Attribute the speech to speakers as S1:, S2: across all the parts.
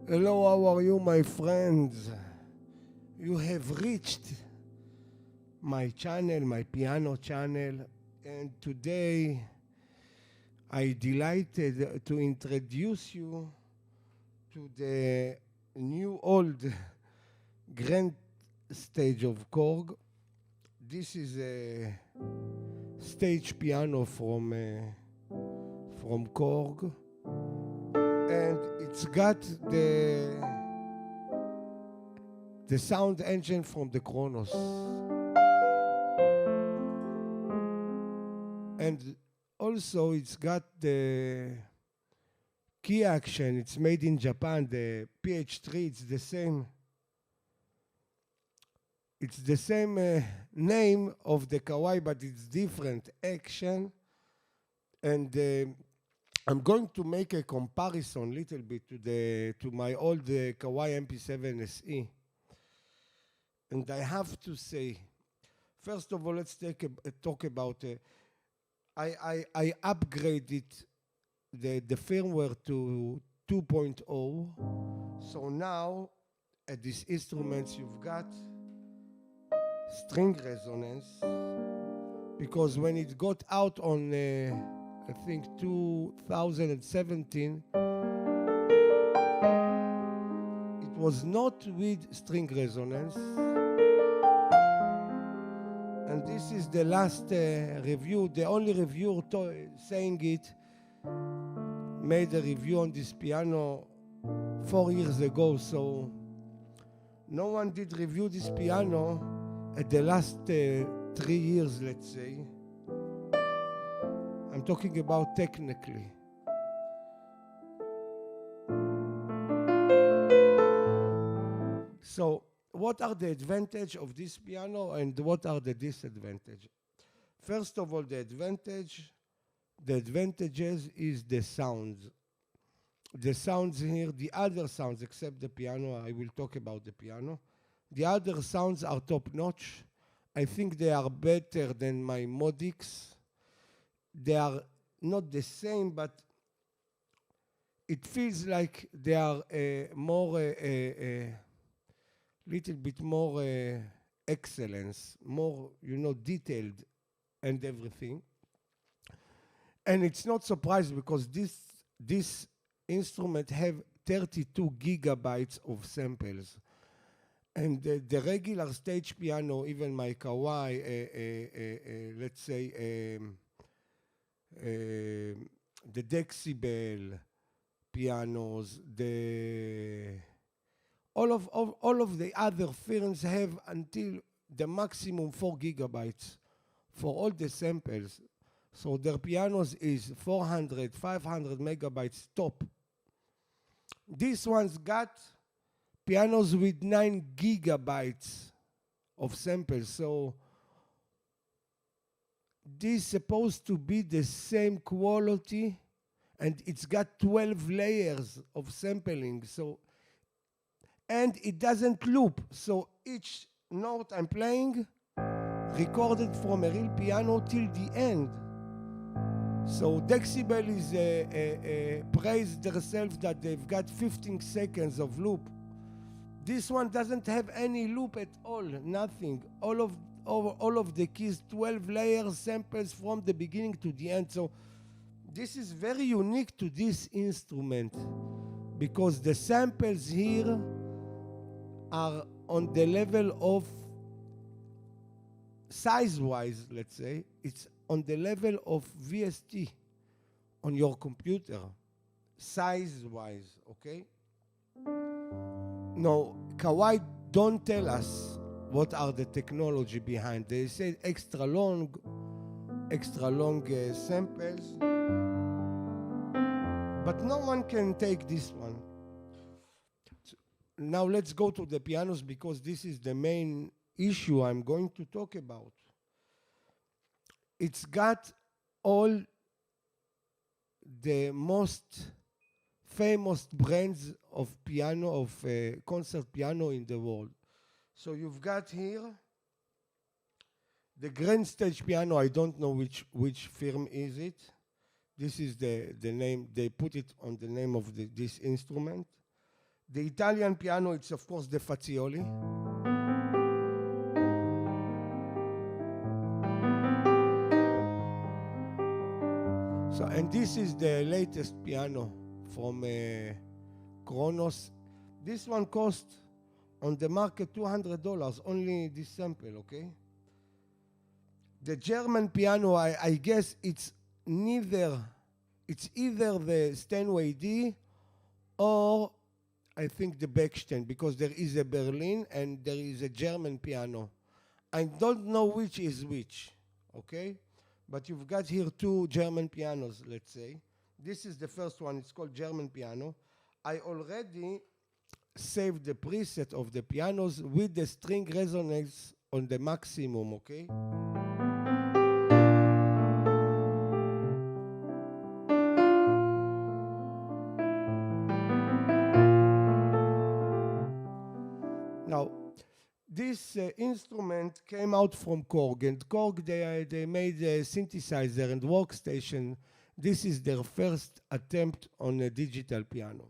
S1: Hello, how are you, my friends? You have reached my channel, my piano channel, and today I delighted to introduce you to the new old grand stage of Korg. This is a stage piano from Korg, and it's got the sound engine from the Kronos. And also it's got the key action. It's made in Japan. The PH3, it's the same. It's the same name of the Kawai, but it's different action. And I'm going to make a comparison a little bit to my old Kawai MP7se. And I have to say, first of all, let's talk about. I upgraded the firmware to 2.0. So now at these instruments you've got string resonance, because when it got out on I think 2017, it was not with string resonance. And this is the last review. The only reviewer saying it made a review on this piano 4 years ago. So no one did review this piano at the last 3 years, let's say. I'm talking about technically. So what are the advantages of this piano and what are the disadvantages? First of all, the advantages is the sounds. The sounds here, the other sounds except the piano, I will talk about the piano. The other sounds are top notch. I think they are better than my Modics. They are not the same, but it feels like they are little bit more excellence, more, detailed and everything. And it's not surprising because this instrument have 32 gigabytes of samples. And the regular stage piano, even my Kawai, let's say, the decibel pianos, all of the other firms have until the maximum 4 gigabytes for all the samples. So their pianos is 400, 500 megabytes top. This one's got pianos with 9 gigabytes of samples. So this is supposed to be the same quality, and it's got 12 layers of sampling. And it doesn't loop. So each note I'm playing recorded from a real piano till the end. So Decibel is praised themselves that they've got 15 seconds of loop. This one doesn't have any loop at all, nothing. All of the keys, 12 layers, samples from the beginning to the end. So this is very unique to this instrument because the samples here are on the level of size-wise, let's say, it's on the level of VST on your computer, size-wise, okay? No, Kawai don't tell us what are the technology behind. They say extra long samples, but no one can take this one. Now let's go to the pianos because this is the main issue I'm going to talk about. It's got all the most famous brands of piano, of concert piano in the world. So you've got here the Grandstage piano. I don't know which firm is it. This is the name, they put it on the name of this instrument. The Italian piano, it's of course the Fazioli. So, and this is the latest piano from Kronos. This one cost on the market $200, only this sample, okay? The German piano, I guess it's either the Steinway D or I think the Bechstein, because there is a Berlin and there is a German piano. I don't know which is which, okay? But you've got here two German pianos, let's say. This is the first one, it's called German piano. I already saved the preset of the pianos with the string resonance on the maximum, okay? Now, this instrument came out from Korg, and Korg, they made a synthesizer and workstation. This is their first attempt on a digital piano.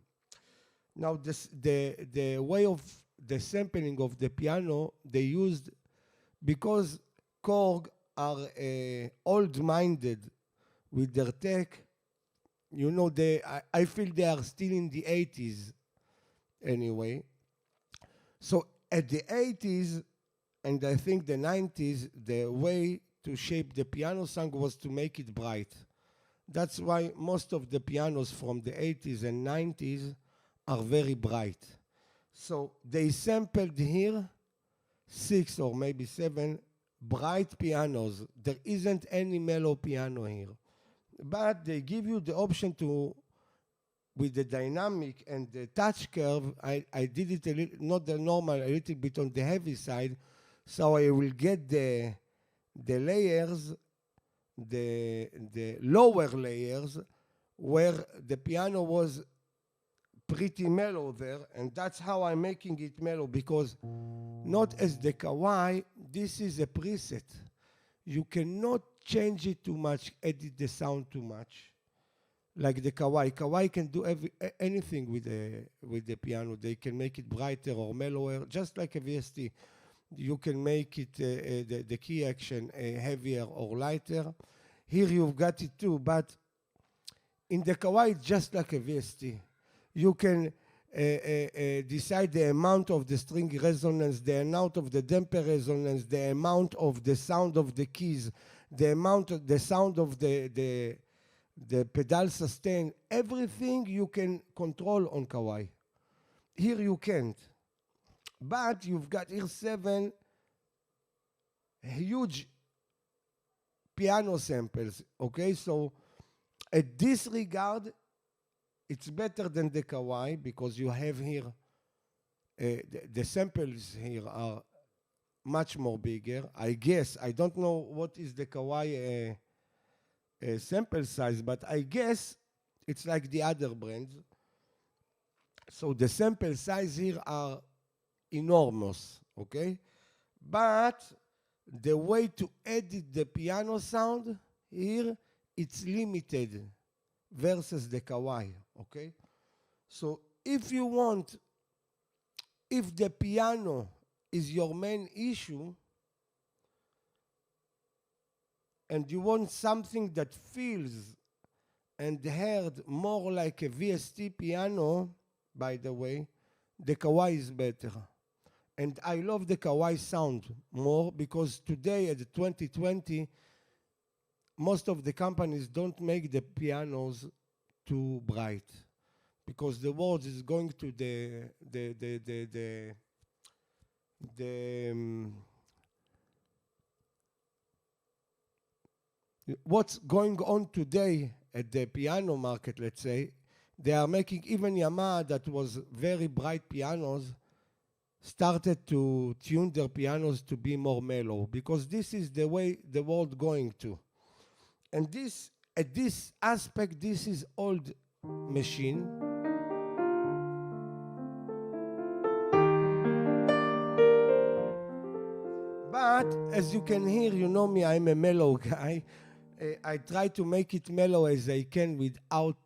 S1: Now, the way of the sampling of the piano, they used, because Korg are old-minded with their tech, you know, I feel they are still in the 80s anyway. So at the 80s, and I think the 90s, the way to shape the piano sound was to make it bright. That's why most of the pianos from the 80s and 90s are very bright. So they sampled here 6 or maybe 7 bright pianos. There isn't any mellow piano here. But they give you the option to, with the dynamic and the touch curve, I did it a little, not the normal, a little bit on the heavy side, so I will get the layers, the lower layers, where the piano was pretty mellow there, and that's how I'm making it mellow, because not as the Kawai, this is a preset. You cannot change it too much, edit the sound too much. Like the Kawai. Kawai can do anything with the piano. They can make it brighter or mellower, just like a VST. You can make it, the key action, heavier or lighter. Here you've got it too, but in the Kawai, it's just like a VST. You can decide the amount of the string resonance, the amount of the damper resonance, the amount of the sound of the keys, the amount of the sound of the pedal sustain, everything you can control on Kawai. Here you can't. But you've got here 7 huge piano samples, okay? So at this regard, it's better than the Kawai, because you have here, the samples here are much more bigger. I guess, I don't know what is the Kawai sample size, but I guess it's like the other brands. So the sample size here are enormous, okay? But the way to edit the piano sound here, it's limited versus the Kawai, okay? So if you want, if the piano is your main issue, and you want something that feels and heard more like a VST piano, by the way, the Kawai is better. And I love the Kawai sound more, because today at 2020, most of the companies don't make the pianos too bright, because the world is going to what's going on today at the piano market, let's say, they are making, even Yamaha, that was very bright pianos, started to tune their pianos to be more mellow, because this is the way the world going to. And this, at this aspect, this is old machine. But as you can hear, you know me, I'm a mellow guy. I try to make it mellow as I can without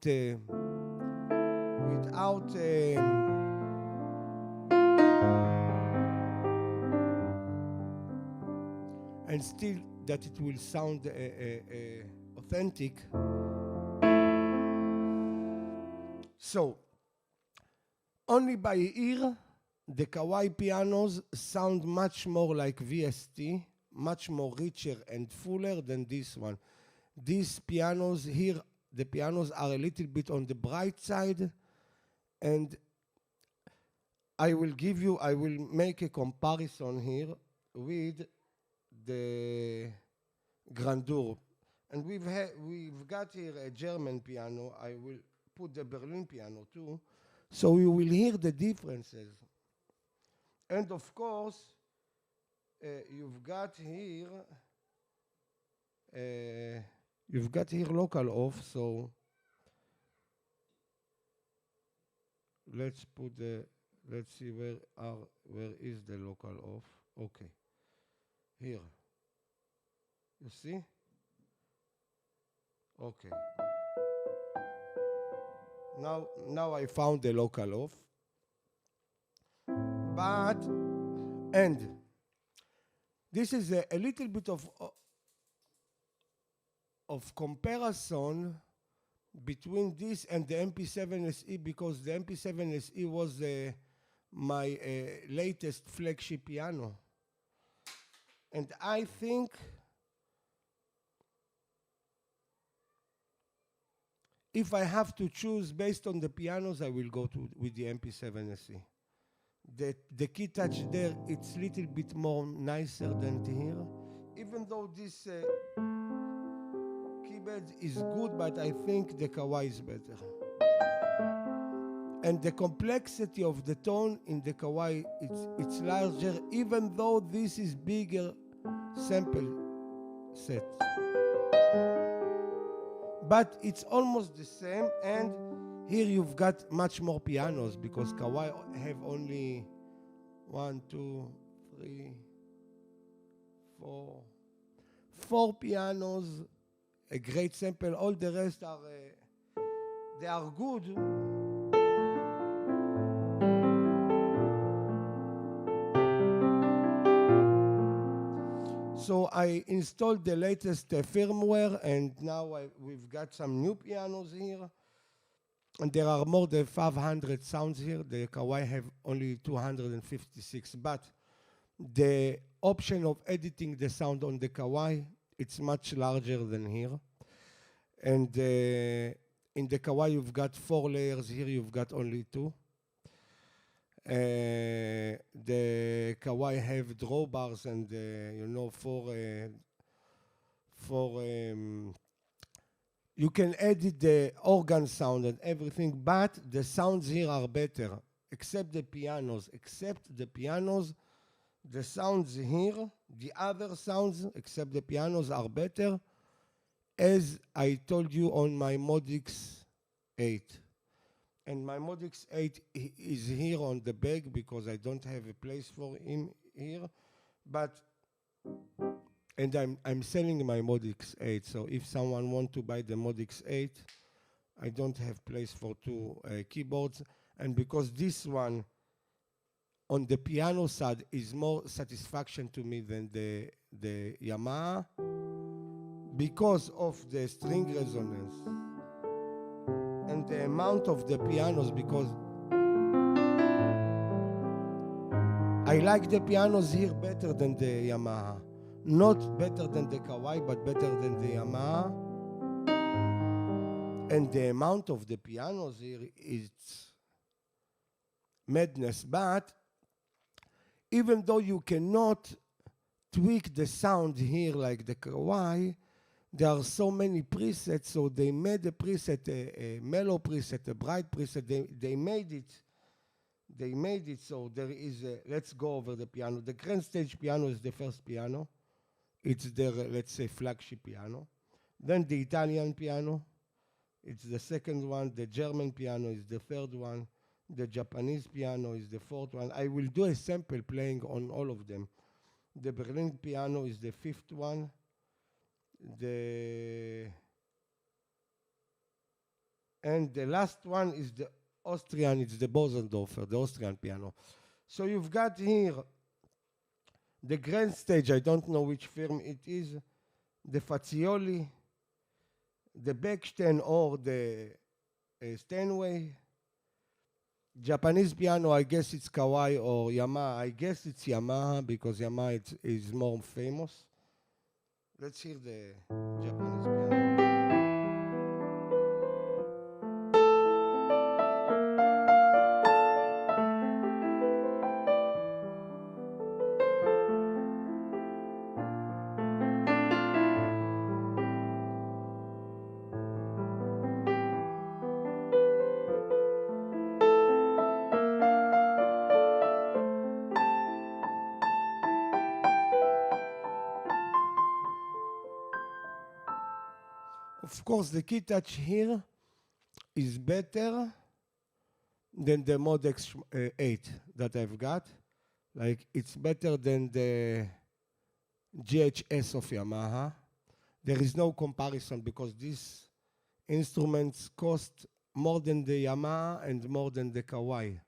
S1: and still that it will sound authentic. So, only by ear, the Kawai pianos sound much more like VST, much more richer and fuller than this one. These pianos here, the pianos are a little bit on the bright side, and I will make a comparison here with the grandeur. And we've got here a German piano. I will put the Berlin piano too, so you will hear the differences. And of course, you've got here local off, so let's see where is the local off. Okay, here, you see? Okay. Now I found the local off. And this is a little bit of comparison between this and the MP7se, because the MP7se was my latest flagship piano. And I think if I have to choose based on the pianos, I will go with the MP7se. The key touch there, it's a little bit more nicer than here. Even though this keyboard is good, but I think the Kawai is better. And the complexity of the tone in the Kawai, it's larger, even though this is bigger sample set. But it's almost the same, and here you've got much more pianos, because Kawai have only 1, 2, 3, 4 pianos, a great sample. All the rest are they are good. So I installed the latest firmware, and now we've got some new pianos here. And there are more than 500 sounds here. The Kawai have only 256. But the option of editing the sound on the Kawai, it's much larger than here. And in the Kawai, you've got 4 layers. Here, you've got only 2. The Kawai have drawbars and, you can edit the organ sound and everything, but the sounds here are better, except the pianos. The sounds here, the other sounds, except the pianos, are better, as I told you on my Modix 8. And my Modix 8 is here on the bag because I don't have a place for him here. And I'm selling my Modix 8, so if someone wants to buy the Modix 8, I don't have place for 2 keyboards. And because this one on the piano side is more satisfaction to me than the Yamaha, because of the string resonance and the amount of the pianos, because I like the pianos here better than the Yamaha. Not better than the Kawai, but better than the Yamaha. And the amount of the pianos here is madness. But even though you cannot tweak the sound here like the Kawai, there are so many presets, so they made a preset, a mellow preset, a bright preset. They made it so there is let's go over the piano. The Grandstage piano is the first piano. It's their, let's say, flagship piano. Then the Italian piano, it's the second one. The German piano is the third one. The Japanese piano is the fourth one. I will do a sample playing on all of them. The Berlin piano is the fifth one. And the last one is the Austrian, it's the Bosendorfer, the Austrian piano. So you've got here The Grandstage, I don't know which firm it is, the Fazioli, the Bechstein or the Steinway. Japanese piano, I guess it's Kawai or Yamaha. I guess it's Yamaha because Yamaha is more famous. Let's hear the Japanese piano. Of course, the key touch here is better than the Modex 8 that I've got. Like, it's better than the GHS of Yamaha. There is no comparison because these instruments cost more than the Yamaha and more than the Kawai.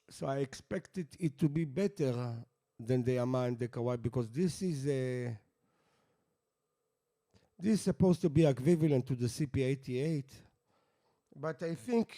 S1: So I expected it to be better than the Yamaha and the Kawai because this is supposed to be equivalent to the CP88, but I think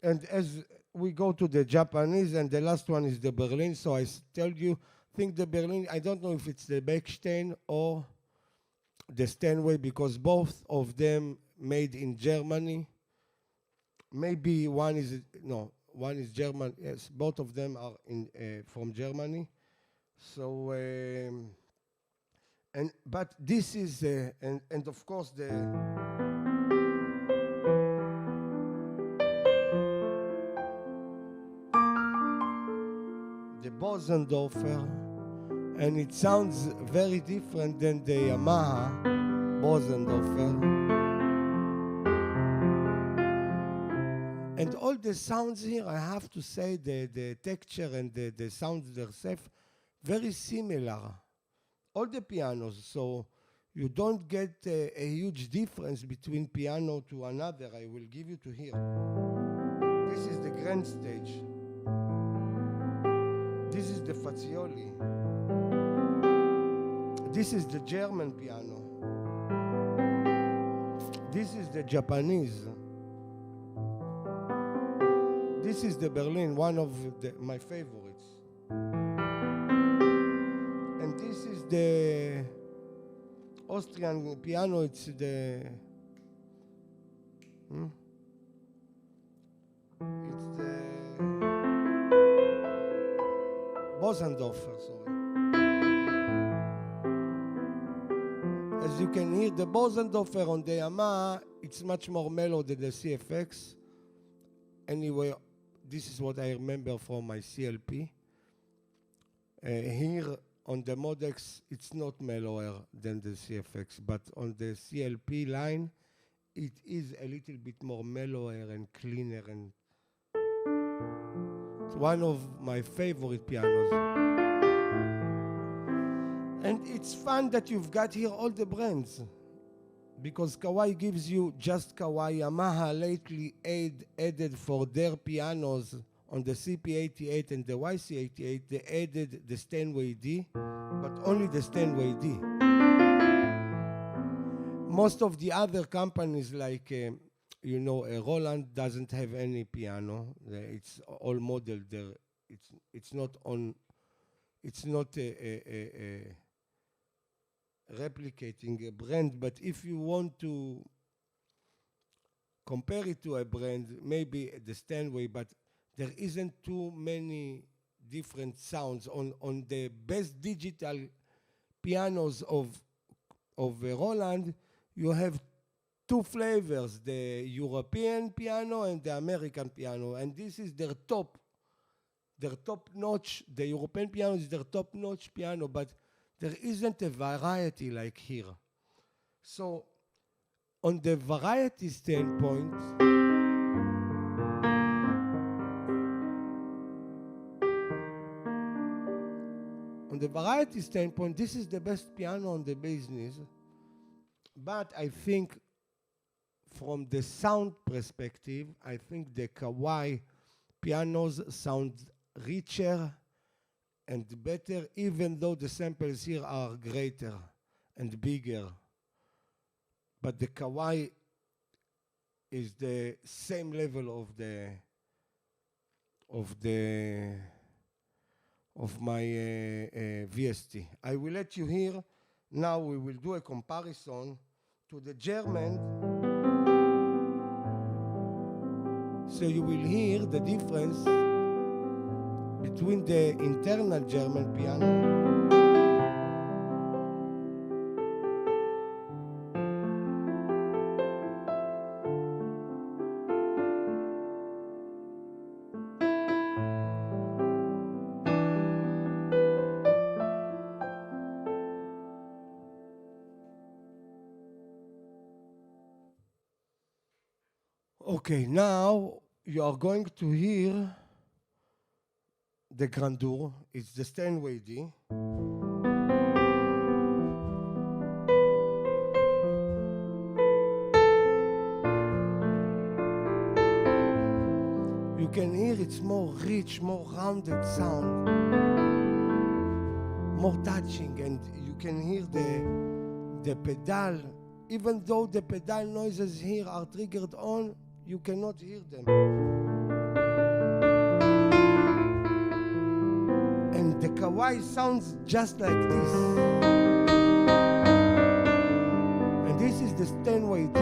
S1: and as we go to the Japanese, and the last one is the Berlin, so I tell you, think the Berlin, I don't know if it's the Bechstein or the Steinway because both of them made in Germany. Maybe one is German. Yes, both of them are from Germany. So, but this is and of course the Bosendorfer, and it sounds very different than the Yamaha Bosendorfer. And all the sounds here, I have to say, the texture and the sounds themselves, very similar. All the pianos, so you don't get a huge difference between piano to another. I will give you to hear. This is the Grandstage. This is the Fazioli. This is the German piano. This is the Japanese. This is the Berlin, one of my favorites. And this is the Austrian piano. It's the it's the Bosendorfer, sorry. As you can hear, the Bosendorfer on the Yamaha, it's much more mellow than the CFX. Anyway, this is what I remember from my CLP. Here on the Modex, it's not mellower than the CFX, but on the CLP line, it is a little bit more mellower and cleaner, and it's one of my favorite pianos. And it's fun that you've got here all the brands, because Kawai gives you just Kawai. Yamaha lately added for their pianos on the CP88 and the YC88, they added the Steinway D, but only the Steinway D. Most of the other companies like, Roland doesn't have any piano. It's all modeled there. It's not replicating a brand, but if you want to compare it to a brand, maybe the Steinway, but there isn't too many different sounds. On the best digital pianos of Roland, you have two flavors, the European piano and the American piano, and this is their top notch. The European piano is their top notch piano, but there isn't a variety like here. So on the variety standpoint, on the variety standpoint, this is the best piano on the business. But I think from the sound perspective, I think the Kawai pianos sound richer and better, even though the samples here are greater and bigger. But the Kawai is the same level of my VST. I will let you hear. Now we will do a comparison to the German. So you will hear the difference between the internal German piano Okay, now you are going to hear the grandeur. It's the Steinway D. You can hear it's more rich, more rounded sound, more touching, and you can hear the pedal. Even though the pedal noises here are triggered on, you cannot hear them. And the Kawai sounds just like this. And this is the Steinway D.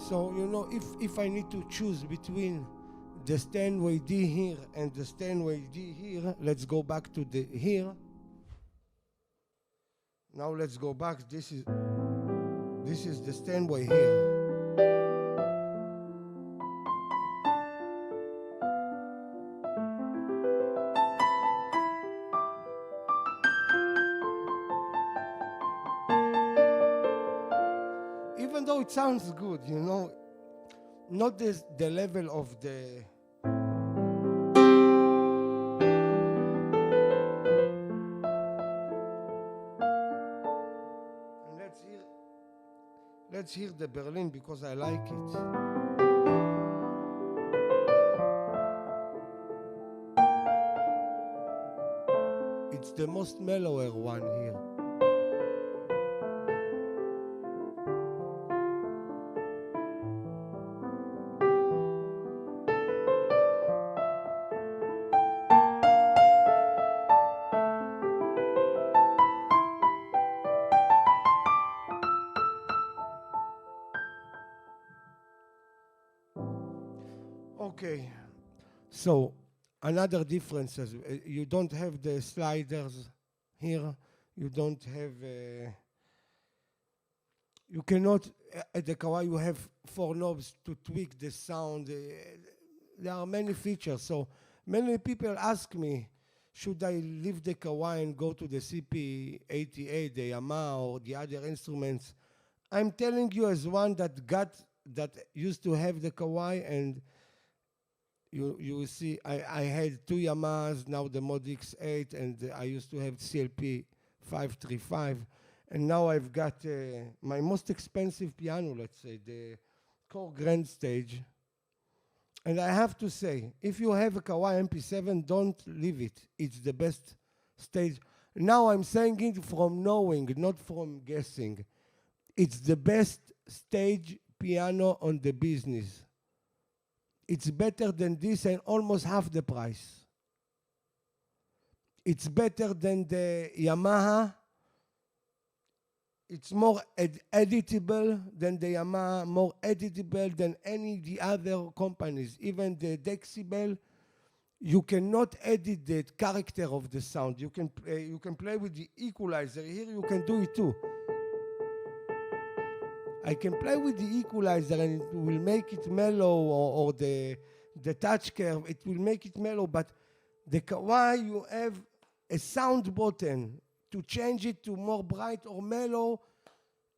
S1: So, you know, if I need to choose between the Steinway D here and the Steinway D here, let's go back to the here. Now let's go back. This is the Steinway here. Even though it sounds good, you know, not the level of the let's hear the Berlin because I like it. It's the most mellower one here. Okay, so another difference is you don't have the sliders here. You don't have, you cannot, at the Kawai you have 4 knobs to tweak the sound. There are many features. So many people ask me, should I leave the Kawai and go to the CP88, the Yamaha or the other instruments? I'm telling you as one that used to have the Kawai, and you will see, I had 2 Yamahas, now the Mod X8, and I used to have CLP 535, and now I've got my most expensive piano, let's say, the Korg Grandstage. And I have to say, if you have a Kawai MP7, don't leave it. It's the best stage. Now I'm saying it from knowing, not from guessing. It's the best stage piano on the business. It's better than this and almost half the price. It's better than the Yamaha. It's more editable than the Yamaha, more editable than any of the other companies. Even the Decibel, you cannot edit the character of the sound. You can play with the equalizer. Here you can do it too. I can play with the equalizer and it will make it mellow, or the touch curve, it will make it mellow, but the Kawai, you have a sound button to change it to more bright or mellow,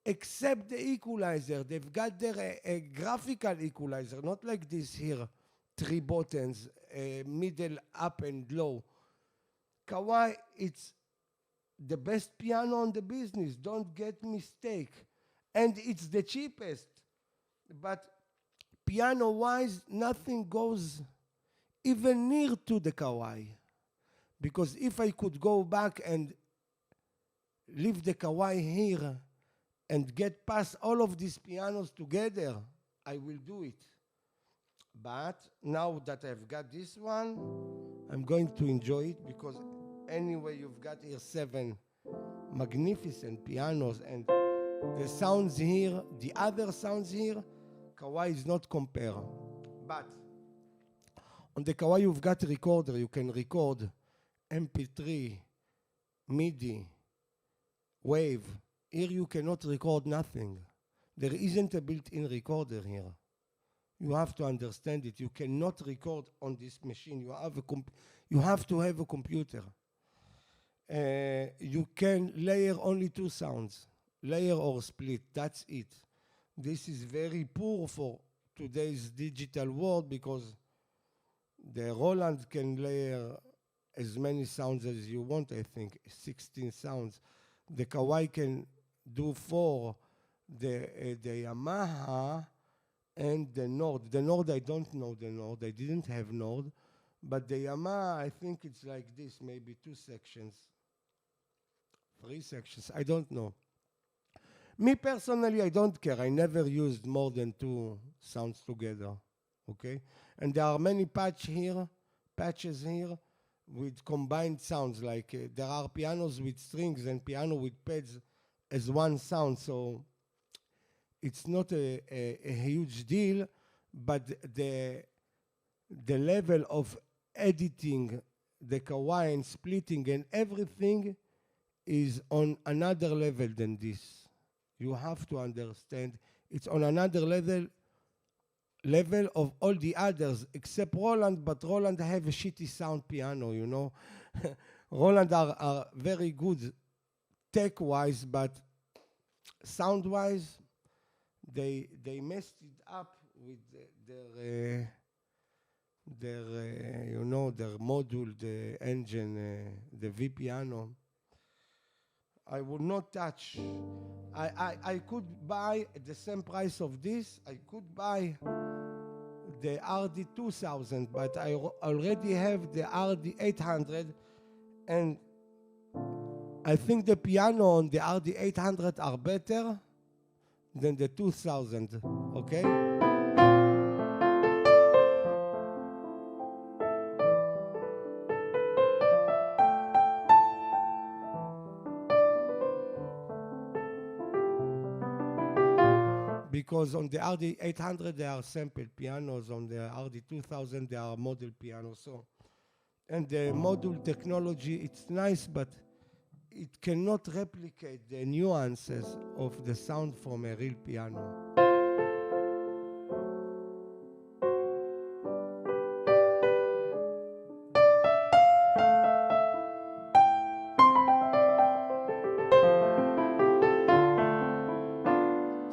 S1: except the equalizer. They've got their a graphical equalizer, not like this here, 3 buttons, middle, up and low. Kawai, it's the best piano on the business, don't get mistake. And it's the cheapest. But piano-wise, nothing goes even near to the Kawai. Because if I could go back and leave the Kawai here and get past all of these pianos together, I will do it. But now that I've got this one, I'm going to enjoy it because anyway, you've got here 7 magnificent pianos, and the sounds here, the other sounds here, Kawai is not compared. But on the Kawai, you've got a recorder. You can record MP3, MIDI, wave. Here you cannot record nothing. There isn't a built-in recorder here. You have to understand it. You cannot record on this machine. You have to have a computer. You can layer only 2 sounds, layer or split, that's it. This is very poor for today's digital world because the Roland can layer as many sounds as you want, I think, 16 sounds. The Kawai can do 4, the Yamaha and the Nord. The Nord, I don't know the Nord, I didn't have Nord, but the Yamaha, I think it's like this, maybe 2 sections. 3 sections, I don't know. Me personally, I don't care. I never used more than 2 sounds together, okay? And there are many patches here with combined sounds, like there are pianos with strings and piano with pads as one sound, so it's not a huge deal, but the level of editing the Kawai and splitting and everything is on another level than this. You have to understand it's on another level of all the others except Roland, but Roland have a shitty sound piano, you know. Roland are very good tech-wise, but sound-wise, they messed it up with their you know, their module, the engine, the V piano. I would not touch. I could buy at the same price of this, I could buy the RD2000, but I already have the RD800, and I think the piano on the RD800 are better than the 2000, okay? Because on the RD800 there are sampled pianos, on the RD2000 there are model pianos. So, and the module technology, it's nice, but it cannot replicate the nuances of the sound from a real piano.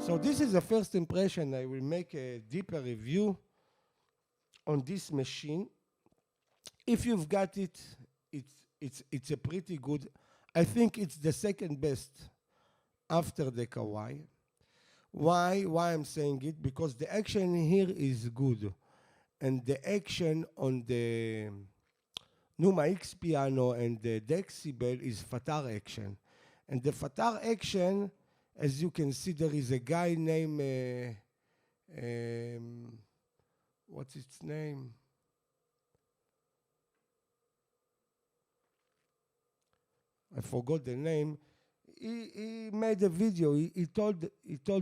S1: So this is the first impression. I will make a deeper review on this machine. If you've got it, it's a pretty good. I think it's the second best after the Kawai. Why I'm saying it? Because the action here is good, and the action on the Numa X piano and the Decibel is Fatar action, and the Fatar action, as you can see, there is a guy named, what's its name? I forgot the name. He made a video. He told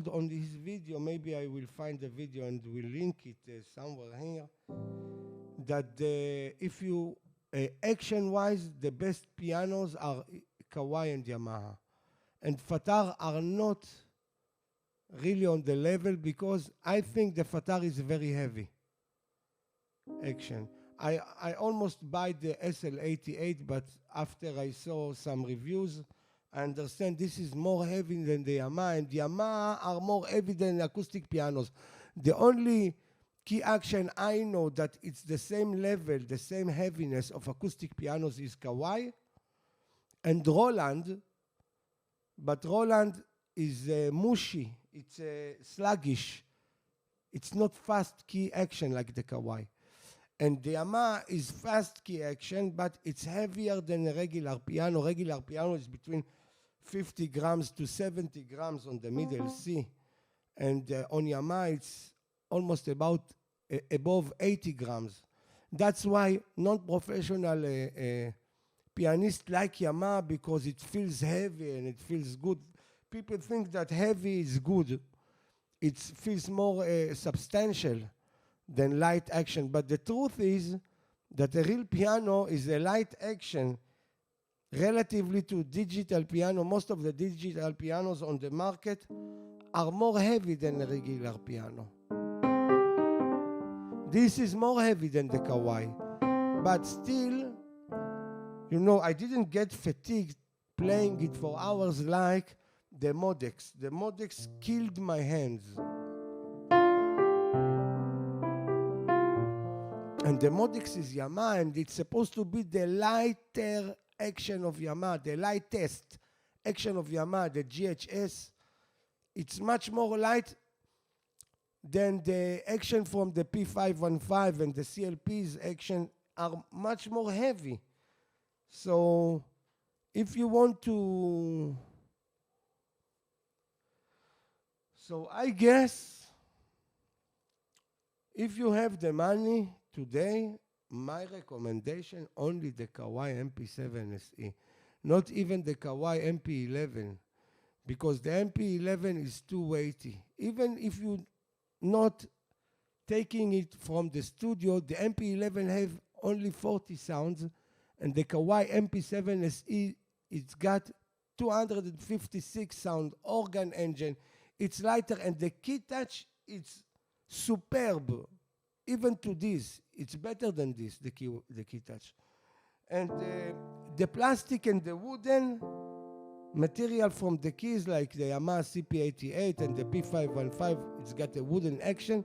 S1: on his video, maybe I will find the video and we'll link it somewhere here, that if you, action-wise, the best pianos are Kawai and Yamaha. And Fatar are not really on the level because I think the Fatar is very heavy action. I almost buy the SL88, but after I saw some reviews, I understand this is more heavy than the Yamaha, and the Yamaha are more heavy than acoustic pianos. The only key action I know that it's the same level, the same heaviness of acoustic pianos is Kawai and Roland, but Roland is mushy, it's sluggish. It's not fast key action like the Kawai. And the Yamaha is fast key action, but it's heavier than a regular piano. Regular piano is between 50 grams to 70 grams on the middle C. And on Yamaha, it's almost about above 80 grams. That's why non-professional pianists like Yamaha, because it feels heavy and it feels good. People think that heavy is good. It feels more substantial than light action. But the truth is that a real piano is a light action relatively to digital piano. Most of the digital pianos on the market are more heavy than a regular piano. This is more heavy than the Kawai. But still, you know, I didn't get fatigued playing it for hours like the Modex. The Modex killed my hands. And the Modex is Yamaha, and it's supposed to be the lighter action of Yamaha, the lightest action of Yamaha, the GHS. It's much more light than the action from the P515, and the CLP's action are much more heavy. So if you want to... So I guess if you have the money today, my recommendation, only the Kawai MP7se, not even the Kawai MP11, because the MP11 is too weighty. Even if you're not taking it from the studio, the MP11 have only 40 sounds, and the Kawai MP7se, it's got 256 sound organ engine. It's lighter, and the key touch, it's superb. Even to this, it's better than this, the key touch. And the plastic and the wooden material from the keys, like the Yamaha CP88 and the P515, it's got a wooden action.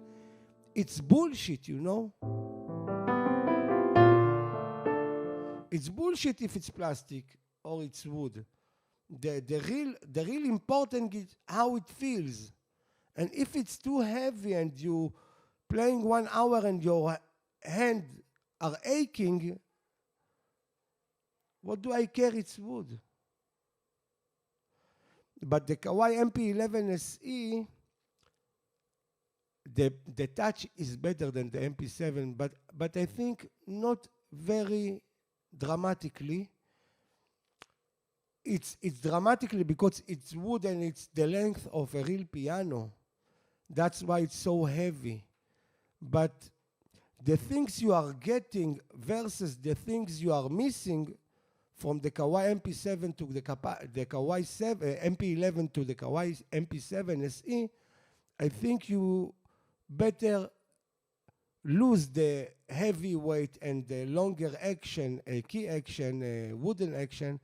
S1: It's bullshit, you know? It's bullshit if it's plastic or it's wood. The real important is how it feels. And if it's too heavy and you playing 1 hour and your hands are aching, what do I care? It's wood. But the Kawai MP11se, the touch is better than the MP7, but I think not very dramatically. It's dramatically because it's wood and it's the length of a real piano. That's why it's so heavy. But the things you are getting versus the things you are missing from the Kawai MP7 to the Kawai MP11 to the Kawai MP7se, I think you better lose the heavy weight and the longer action, key action, wooden action,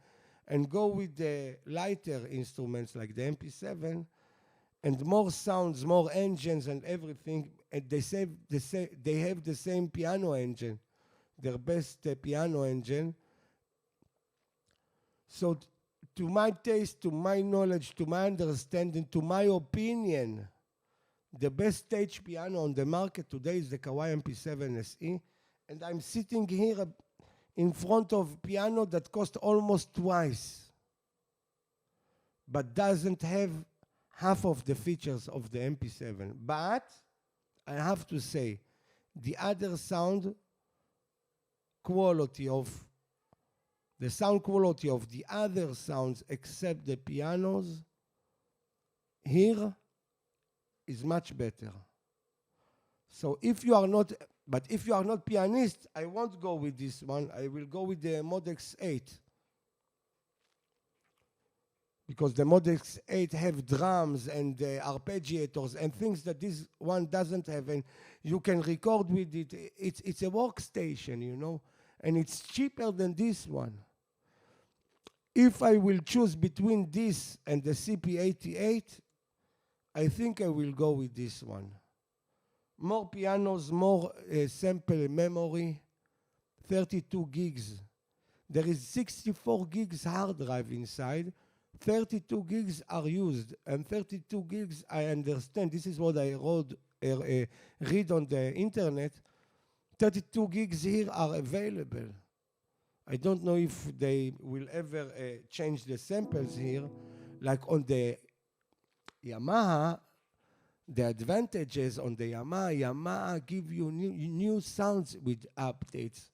S1: and go with the lighter instruments like the MP7, and more sounds, more engines and everything. And they have the same piano engine, their best piano engine. So to my taste, to my knowledge, to my understanding, to my opinion, the best stage piano on the market today is the Kawai MP7se. And I'm sitting here in front of piano that cost almost twice, but doesn't have half of the features of the MP7. But I have to say, the other sound quality of the other sounds except the pianos here is much better. So if you are not, but if you are not pianist, I won't go with this one. I will go with the Modex 8. Because the Modex 8 have drums and arpeggiators and things that this one doesn't have, and you can record with it. It's a workstation, you know, and it's cheaper than this one. If I will choose between this and the CP88, I think I will go with this one. More pianos, more sample memory, 32 gigs. There is 64 gigs hard drive inside. 32 gigs are used, and 32 gigs, I understand, this is what I read on the internet, 32 gigs here are available. I don't know if they will ever change the samples here. Like on the Yamaha, the advantages on the Yamaha give you new sounds with updates.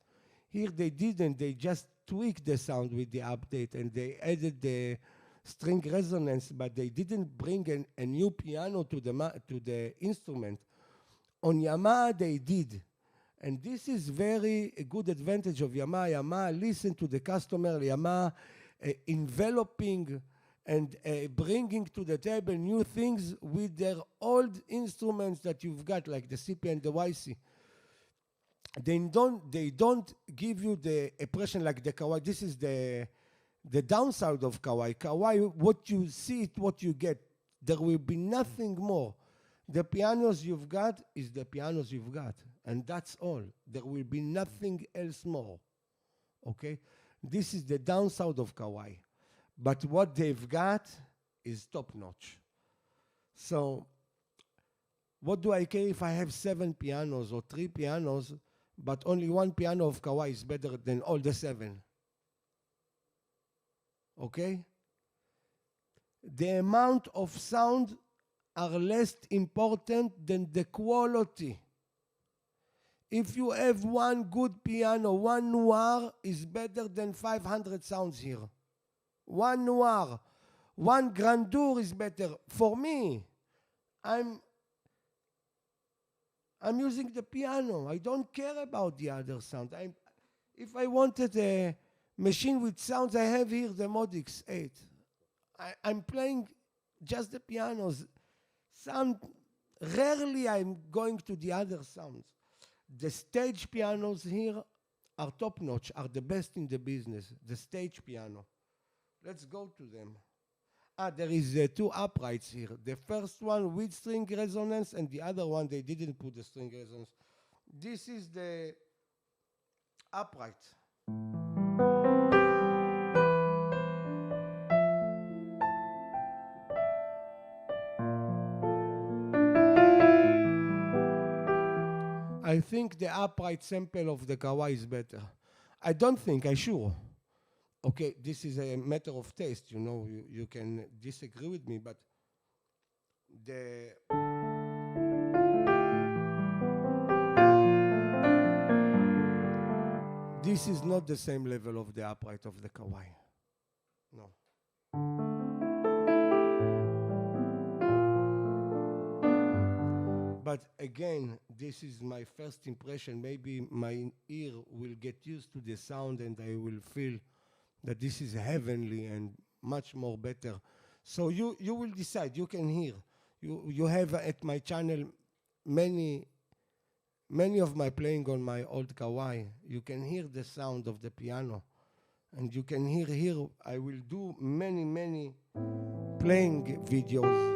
S1: Here they didn't, they just tweaked the sound with the update and they added the string resonance, but they didn't bring a new piano to the instrument. On Yamaha they did. And this is a good advantage of Yamaha. Yamaha listen to the customer, Yamaha enveloping and bringing to the table new things with their old instruments that you've got, like the CP and the YC. They don't give you the impression like the Kawai. This is the downside of Kawai. Kawai, what you see, what you get. There will be nothing more. The pianos you've got is the pianos you've got, and that's all. There will be nothing else more, okay? This is the downside of Kawai. But what they've got is top-notch. So what do I care if I have 7 pianos or 3 pianos, but only one piano of Kawai is better than all the 7? Okay? The amount of sound are less important than the quality. If you have one good piano, one noir is better than 500 sounds here. One noir, one grandeur is better. For me, I'm using the piano. I don't care about the other sound. If I wanted a machine with sounds, I have here the Mod X8. I'm playing just the pianos. Rarely I'm going to the other sounds. The stage pianos here are top-notch, are the best in the business, the stage piano. Let's go to them. There is 2 uprights here. The first one with string resonance, and the other one, they didn't put the string resonance. This is the upright. I think the upright sample of the Kawai is better. I don't think, I'm sure. Okay, this is a matter of taste, you know, you can disagree with me, but this is not the same level of the upright of the Kawai. No. But again, this is my first impression. Maybe my ear will get used to the sound and I will feel that this is heavenly and much more better. So you will decide, you can hear. You have at my channel many of my playing on my old Kawai. You can hear the sound of the piano. And you can hear here, I will do many playing videos.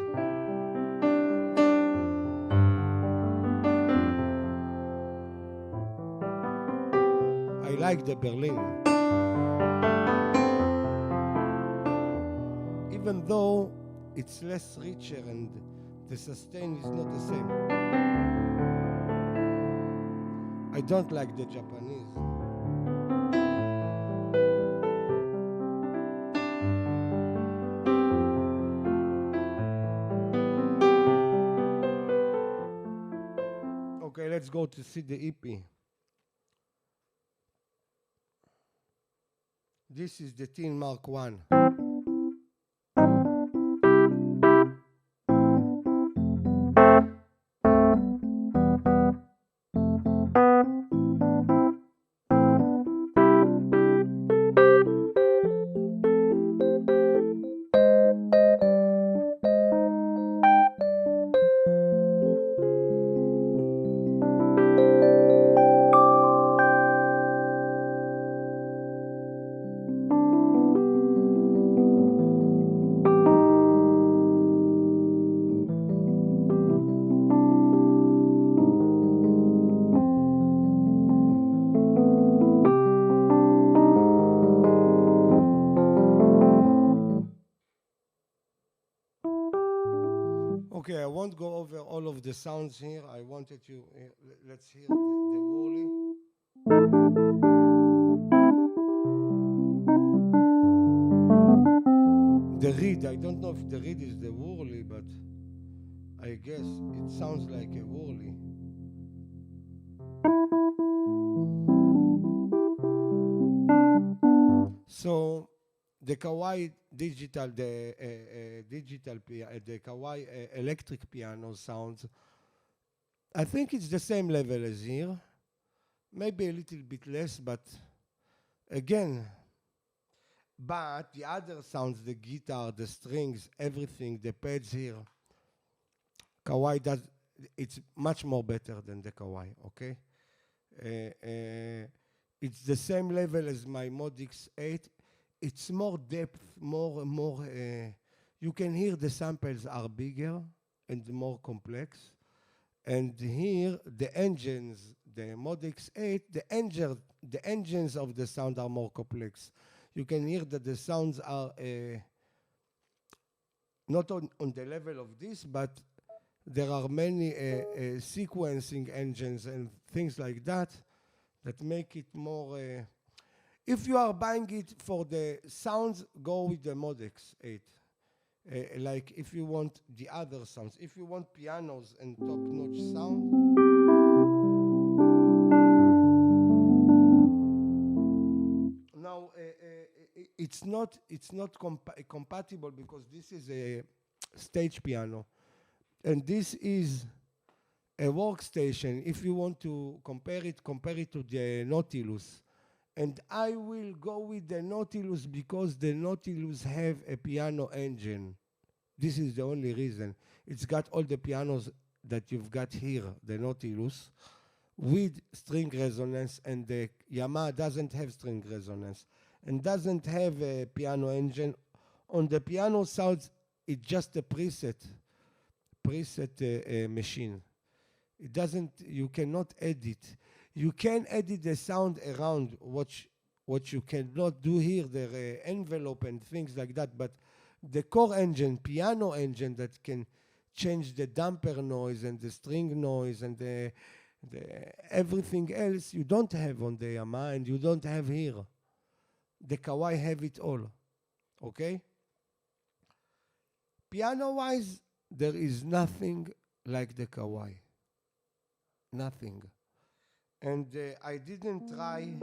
S1: I like the Berlin. Even though it's less richer and the sustain is not the same. I don't like the Japanese. Okay, let's go to see the EP. This is the Teen Mark 1. all of the sounds here. I wanted you, let's hear the whirly. The reed, I don't know if the reed is the whirly, but I guess it sounds like a whirly. So the Kawai digital, the Kawai electric piano sounds, I think it's the same level as here, maybe a little bit less, but again, but the other sounds, the guitar, the strings, everything, the pads here, Kawai does, it's much more better than the Kawai, okay? It's the same level as my Mod X8. It's more depth, more, you can hear the samples are bigger and more complex. And here, the engines, the Mod X8, the engines of the sound are more complex. You can hear that the sounds are not on the level of this, but there are many sequencing engines and things like that that make it more. If you are buying it for the sounds, go with the Mod X8. Like if you want the other sounds, if you want pianos and top-notch sound, now it's not compatible because this is a stage piano, and this is a workstation. If you want to compare it to the Nautilus. And I will go with the Nautilus because the Nautilus have a piano engine. This is the only reason. It's got all the pianos that you've got here, the Nautilus, with string resonance, and the Yamaha doesn't have string resonance and doesn't have a piano engine. On the piano sounds, it's just a preset machine. It doesn't, you cannot edit. You can edit the sound around what you cannot do here, the envelope and things like that, but the core engine, piano engine that can change the damper noise and the string noise and the everything else you don't have on the Yamaha and you don't have here. The Kawai have it all, okay? Piano-wise, there is nothing like the Kawai, nothing. And I didn't try.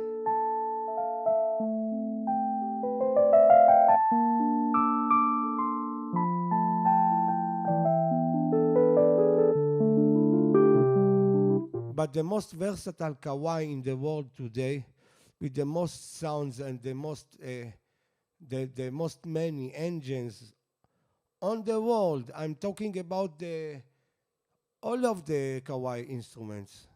S1: But the most versatile Kawai in the world today, with the most sounds and the most many engines on the world, I'm talking about all of the Kawai instruments.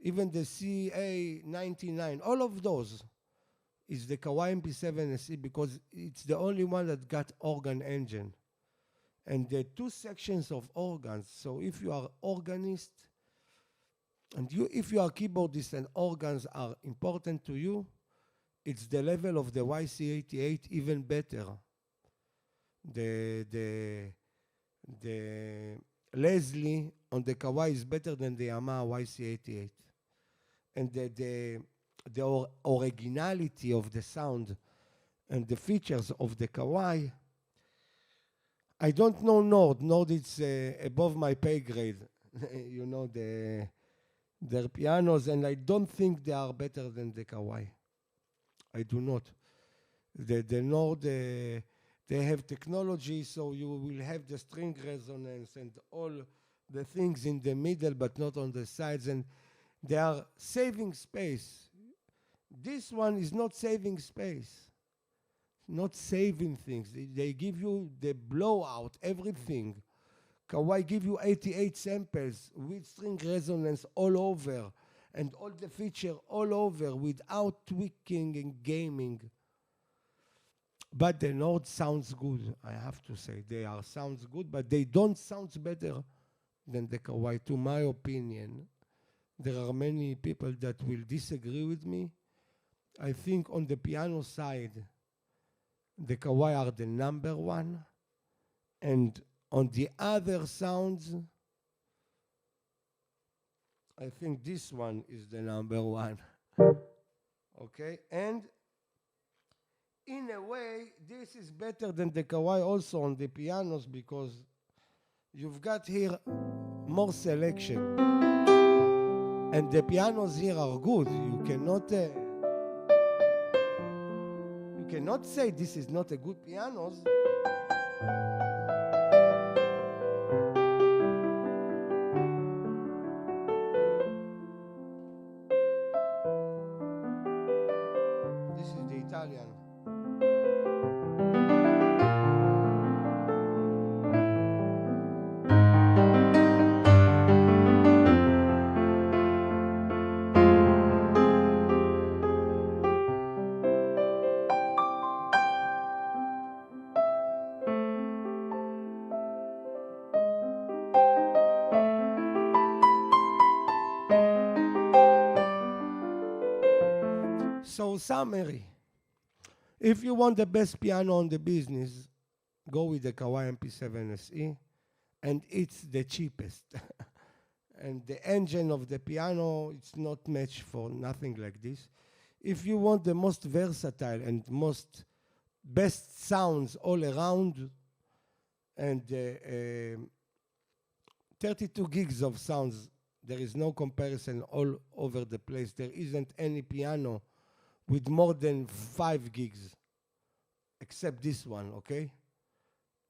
S1: Even the CA99, all of those is the Kawai MP7se because it's the only one that got organ engine. And there are two sections of organs. So if you are organist, and if you are keyboardist and organs are important to you, it's the level of the YC88 even better. The Leslie on the Kawai is better than the Yamaha YC88. And the originality of the sound and the features of the Kawai, I don't know Nord. Nord is above my pay grade. You know, their pianos, and I don't think they are better than the Kawai. I do not. The Nord, they have technology, so you will have the string resonance and all the things in the middle, but not on the sides, and they are saving space. This one is not saving space, not saving things. They give you the blowout, everything. Kawai give you 88 samples with string resonance all over and all the feature all over without tweaking and gaming. But the Nord sounds good, I have to say. They are sounds good, but they don't sound better than the Kawai, to my opinion. There are many people that will disagree with me. I think on the piano side, the Kawai are the number one, and On the other sounds, I think this one is the number one. Okay, and in a way, this is better than the Kawai also on the pianos because you've got here more selection. And the pianos here are good. You cannot say this is not a good pianos. This is the Italian. So summary, if you want the best piano on the business, go with the Kawai MP7se, and it's the cheapest. And the engine of the piano, it's not matched for nothing like this. If you want the most versatile and most best sounds all around, and 32 gigs of sounds, there is no comparison all over the place. There isn't any piano with more than 5 gigs, except this one, okay?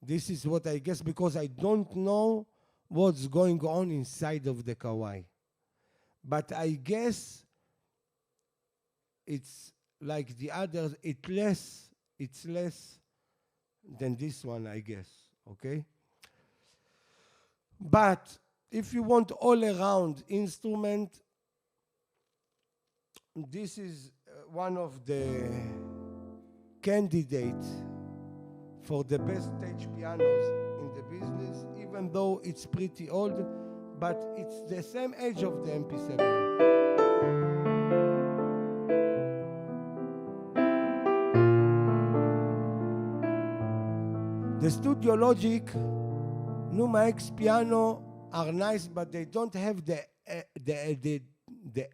S1: This is what I guess, because I don't know what's going on inside of the Kawai. But I guess it's like the others, it's less than this one, I guess, okay? But if you want all-around instrument, this is one of the candidates for the best stage pianos in the business, even though it's pretty old, but it's the same age of the MP7. The Studio Logic Numa X piano are nice, but they don't have the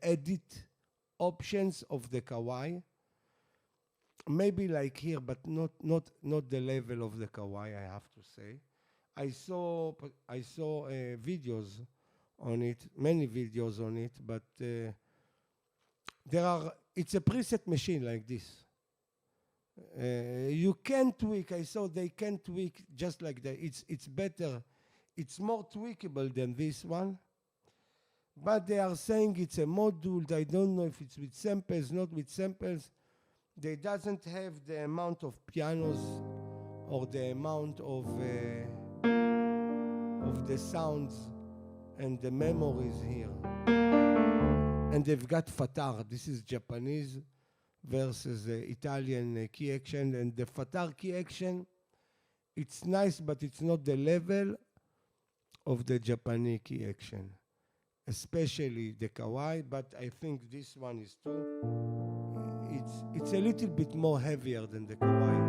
S1: edit options of the Kawai. Maybe like here, but not the level of the Kawai, I have to say. I saw videos on it, many videos on it, but it's a preset machine like this. You can tweak. I saw they can tweak just like that. It's better. It's more tweakable than this one. But they are saying it's a module. I don't know if it's with samples, not with samples. They doesn't have the amount of pianos or the amount of the sounds and the memories here. And they've got Fatar. This is Japanese versus Italian key action. And the Fatar key action, it's nice, but it's not the level of the Japanese key action, especially the Kawai, but I think this one is too. It's a little bit more heavier than the Kawai.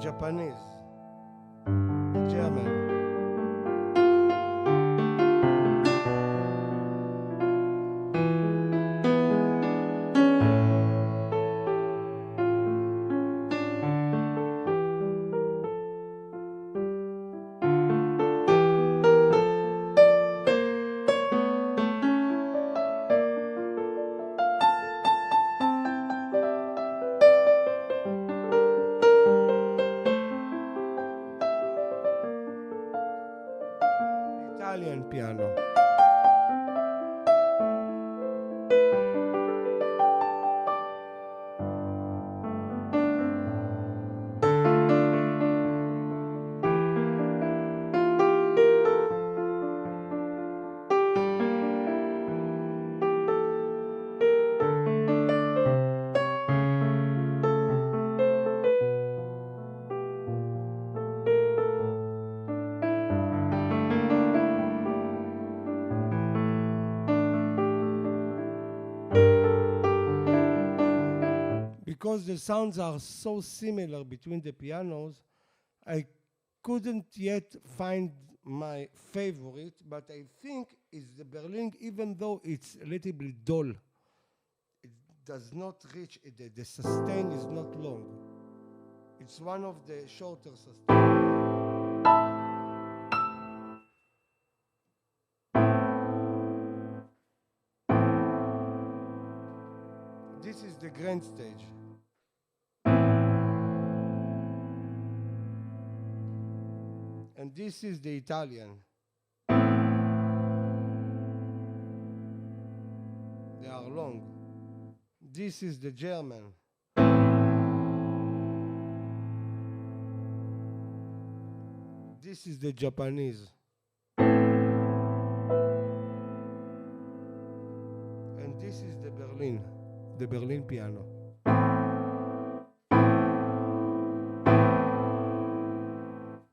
S1: Japanese, German. Italian piano. Because the sounds are so similar between the pianos, I couldn't yet find my favorite, but I think it's the Berlin, even though it's a little bit dull. It does not reach, the sustain is not long. It's one of the shorter sustains. This is the Grandstage. And this is the Italian. They are long. This is the German. This is the Japanese. And this is the Berlin piano.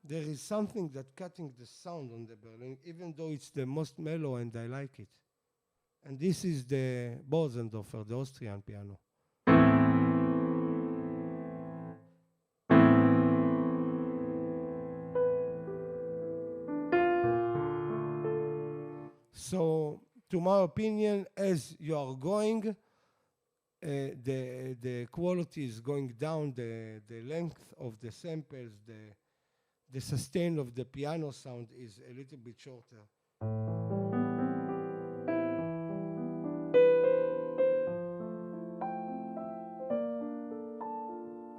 S1: There is something that cutting the sound on the Berlin, even though it's the most mellow and I like it. And this is the Bosendorfer, the Austrian piano. So, to my opinion, as you are going, the quality is going down, the length of the samples, the sustain of the piano sound is a little bit shorter.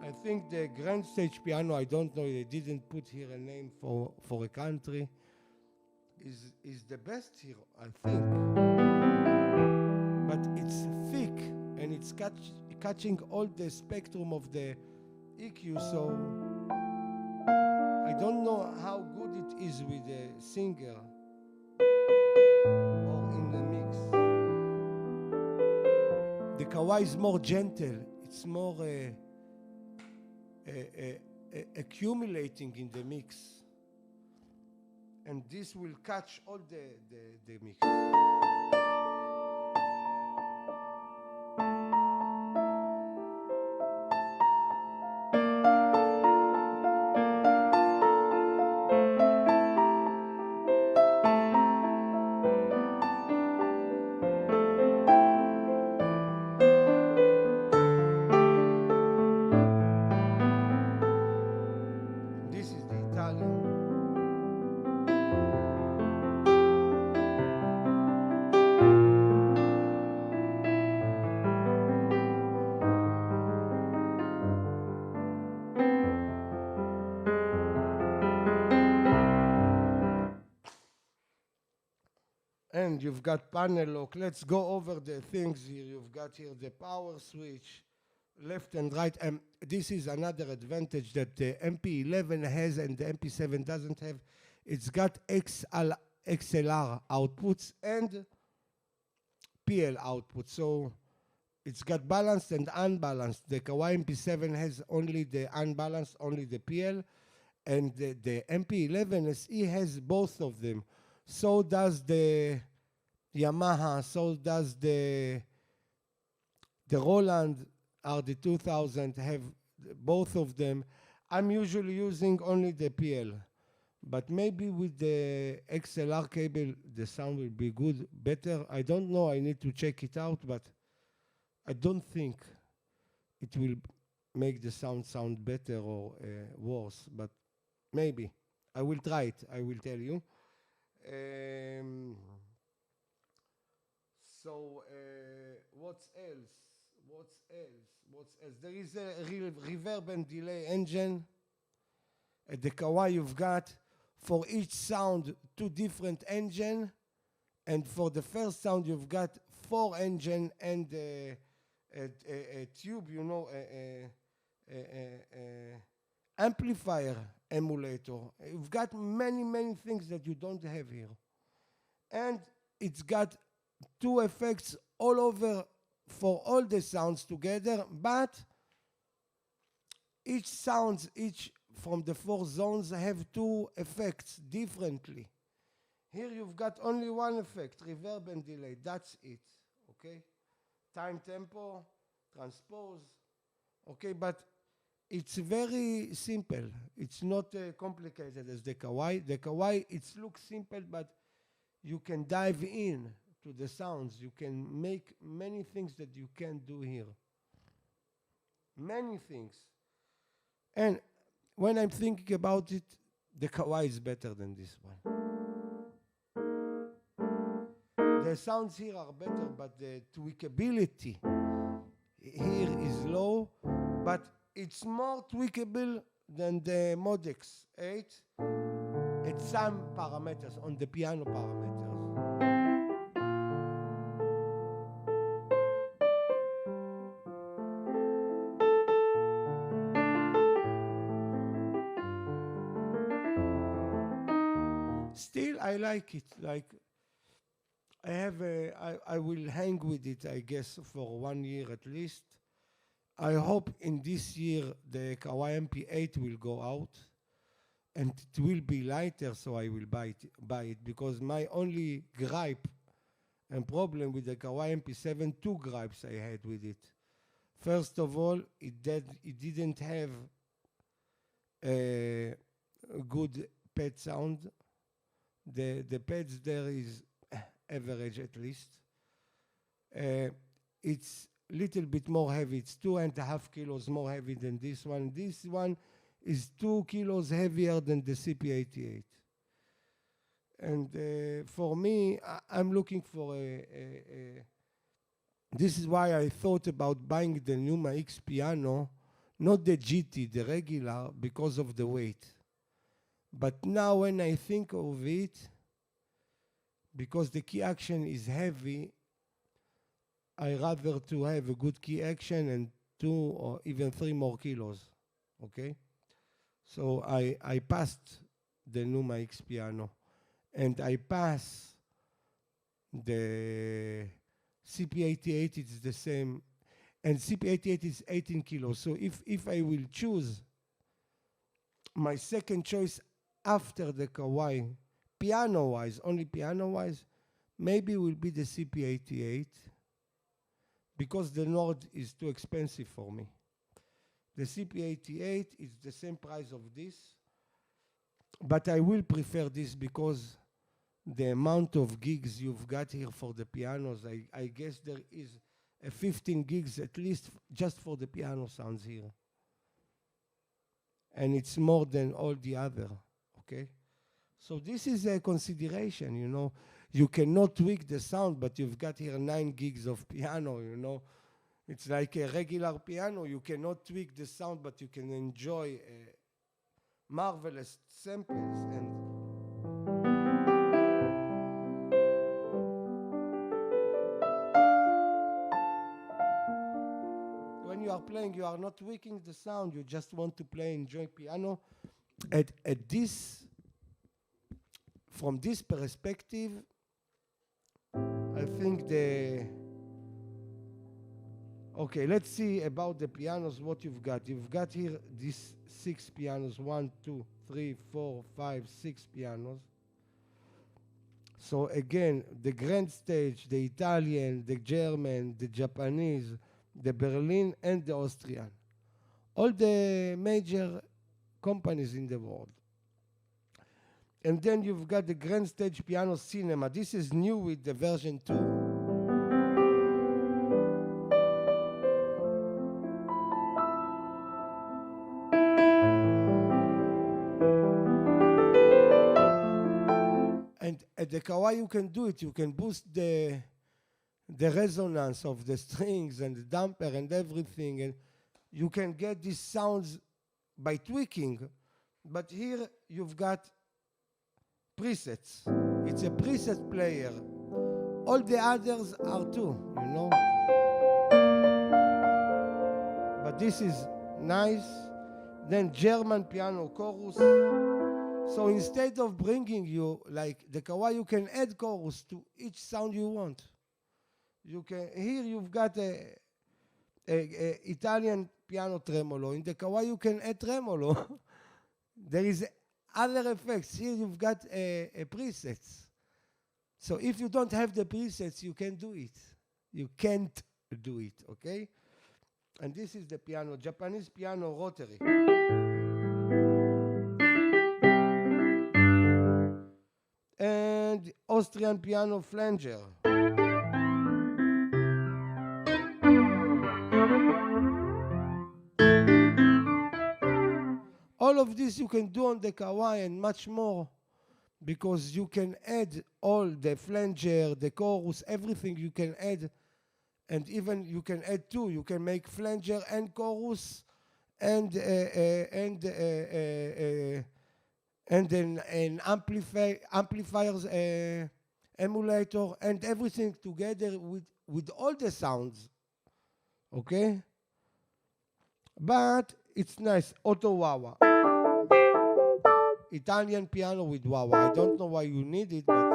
S1: I think the Grandstage piano, I don't know, they didn't put here a name for a country, is the best here, I think. But it's thick and it's catching all the spectrum of the EQ, so I don't know how good it is with the singer or in the mix. The Kawai is more gentle. It's more accumulating in the mix. And this will catch all the mix. And you've got panel lock. Let's go over the things here. You've got here the power switch, left and right. And this is another advantage that the MP11 has and the MP7 doesn't have. It's got XLR outputs and PL outputs. So it's got balanced and unbalanced. The Kawai MP7 has only the unbalanced, only the PL. And the MP11se has both of them. So does the Yamaha, so does the Roland RD2000, have both of them. I'm usually using only the PL, but maybe with the XLR cable the sound will be good, better. I don't know, I need to check it out, but I don't think it will make the sound better or worse, but maybe. I will try it, I will tell you. So what's else? There is a reverb and delay engine. At the Kawai you've got for each sound 2 different engine, and for the first sound you've got 4 engine and a tube, you know, amplifier emulator. You've got many things that you don't have here. And it's got 2 effects all over for all the sounds together, but each sounds, each from the 4 zones have 2 effects differently. Here you've got only 1 effect, reverb and delay, that's it, okay? Time, tempo, transpose, okay, but it's very simple. It's not complicated as the Kawai. The Kawai, it looks simple, but you can dive in to the sounds. You can make many things that you can't do here. Many things. And when I'm thinking about it, the Kawai is better than this one. The sounds here are better, but the tweakability here is low, but it's more tweakable than the Modex 8 at some parameters, on the piano parameters. Still, I like it. Like, I will hang with it, I guess, for 1 year at least. I hope in this year the Kawai MP8 will go out, and it will be lighter, so I will buy it, because my only gripe and problem with the Kawai MP7, 2 gripes I had with it. First of all, it didn't have a good pad sound. The pads there is average at least. It's little bit more heavy. It's 2.5 kilos more heavy than this one. This one is 2 kilos heavier than the CP88. And for me, I'm looking for this is why I thought about buying the Numa X piano, not the GT, the regular, because of the weight. But now when I think of it, because the key action is heavy, I rather to have a good key action and 2 or even 3 more kilos, okay? So I passed the Numa X piano, and I pass the CP88, it's the same, and CP88 is 18 kilos. So if I will choose my second choice after the Kawai, piano-wise, only piano-wise, maybe will be the CP88, because the Nord is too expensive for me. The CP88 is the same price of this, but I will prefer this because the amount of gigs you've got here for the pianos, I guess there is a 15 gigs at least just for the piano sounds here. And it's more than all the other, okay? So this is a consideration, you know. You cannot tweak the sound, but you've got here 9 gigs of piano, you know. It's like a regular piano. You cannot tweak the sound, but you can enjoy marvelous samples. And when you are playing, you are not tweaking the sound. You just want to play, enjoy piano. At this, from this perspective, I think okay, let's see about the pianos, what you've got. You've got here these 6 pianos, 1, 2, 3, 4, 5, 6 pianos. So again, the Grandstage, the Italian, the German, the Japanese, the Berlin, and the Austrian. All the major companies in the world. And then you've got the Grandstage Piano Cinema. This is new with the version 2. And at the Kawai you can do it. You can boost the resonance of the strings and the damper and everything. And you can get these sounds by tweaking. But here you've got presets. It's a preset player. All the others are too, you know. But this is nice. Then German piano chorus. So instead of bringing you like the Kawai, you can add chorus to each sound you want. You can here you've got a Italian piano tremolo. In the Kawai you can add tremolo. There is other effects. Here you've got a presets. So if you don't have the presets, you can do it. You can't do it, okay? And this is the piano, Japanese piano rotary. And Austrian piano flanger. All of this you can do on the Kawai and much more, because you can add all the flanger, the chorus, everything you can add. And even you can add two. You can make flanger and chorus and then an amplifiers emulator and everything together with all the sounds. Okay? But it's nice. Auto wah-wah. Italian piano with wah-wah. I don't know why you need it, but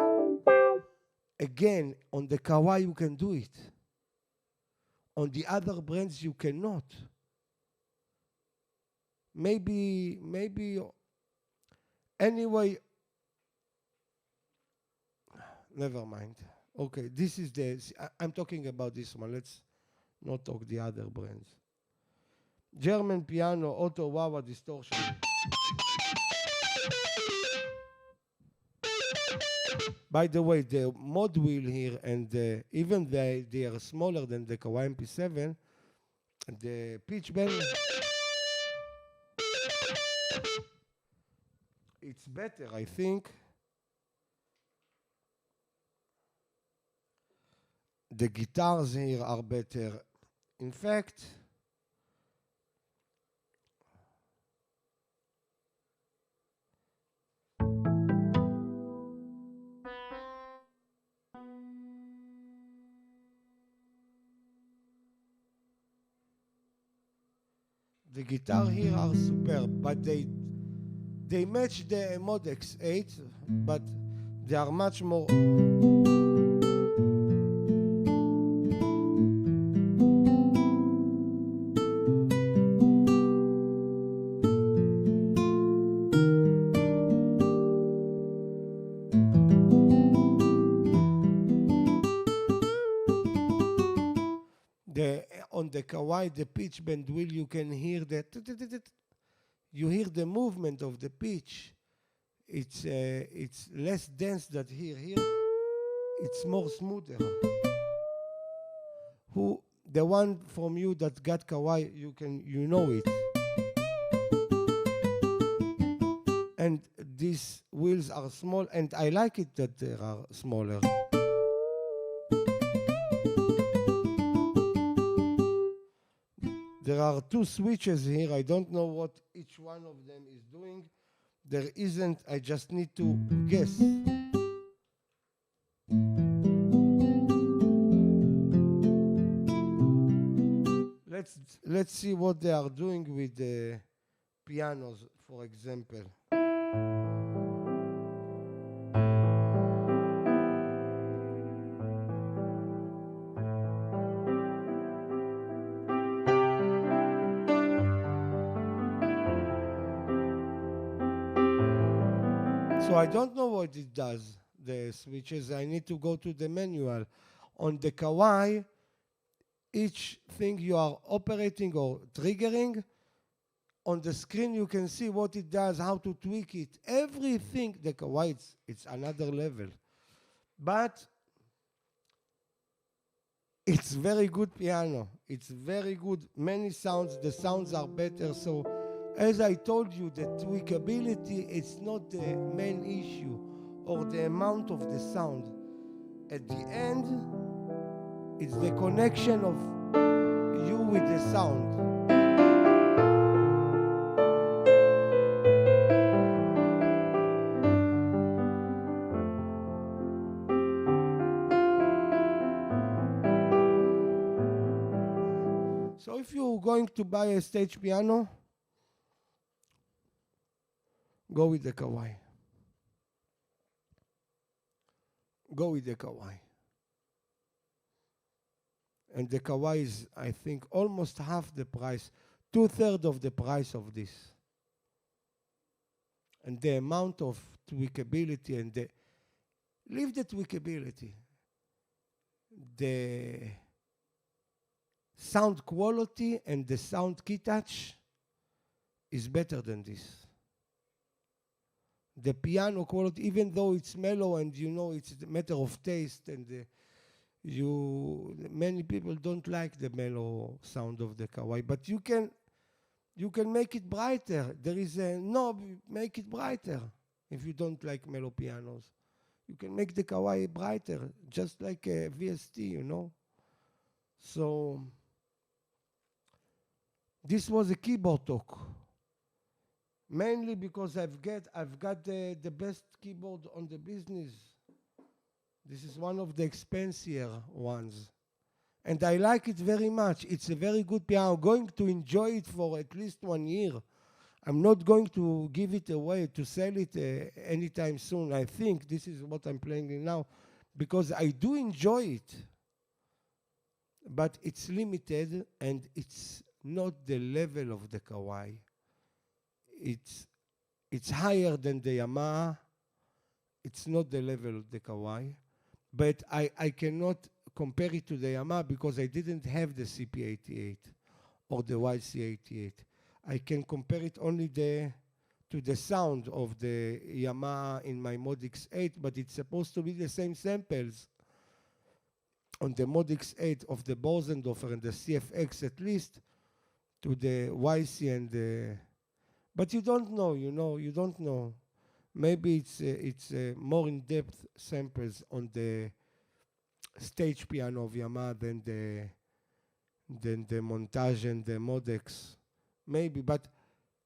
S1: again, on the Kawai you can do it. On the other brands you cannot. Maybe, anyway, never mind. Okay, this is I'm talking about this one. Let's not talk the other brands. German piano, auto wah-wah distortion. By the way, the mod wheel here, and even they are smaller than the Kawai MP7, the pitch bend, it's better, I think. The guitars here are better. In fact, the guitar here are superb, but they match the Mod X8, but they are much more. On the Kawai, the pitch bend wheel, you can hear that. You hear the movement of the pitch. It's less dense than here. Here, it's more smoother. The one from you that got Kawai, you know it. And these wheels are small, and I like it that they are smaller. There are two switches here. I don't know what each one of them is doing. There isn't, I just need to guess. Let's see what they are doing with the pianos, for example. So I don't know what it does, the switches. I need to go to the manual. On the Kawai, each thing you are operating or triggering, on the screen you can see what it does, how to tweak it. Everything, the Kawai, it's another level. But it's very good piano. It's very good. Many sounds, the sounds are better. So as I told you, the tweakability is not the main issue or the amount of the sound. At the end, it's the connection of you with the sound. So if you're going to buy a stage piano, go with the Kawai. Go with the Kawai. And the Kawai is, I think, almost half the price, 2/3 of the price of this. And the amount of tweakability and the, leave the tweakability. The sound quality and the sound key touch is better than this. The piano quality, even though it's mellow and you know it's a matter of taste, and many people don't like the mellow sound of the Kawai, but you can make it brighter. There is a knob, make it brighter. If you don't like mellow pianos, you can make the Kawai brighter, just like a VST, you know. So this was a keyboard talk, mainly because I've got the best keyboard on the business. This is one of the expensive ones, and I like it very much. It's a very good piano. I'm going to enjoy it for at least 1 year. I'm not going to give it away, to sell it anytime soon. I think this is what I'm playing now, because I do enjoy it, but it's limited and it's not the level of the Kawai. It's higher than the Yamaha. It's not the level of the Kawai, but I cannot compare it to the Yamaha because I didn't have the CP88 or the YC88. I can compare it only to the sound of the Yamaha in my Mod X8, but it's supposed to be the same samples on the Mod X8 of the Bosendorfer and the CFX at least to the YC and the... But you don't know, you don't know. Maybe it's more in-depth samples on the stage piano of Yamaha than the Montage and the Modex. Maybe, but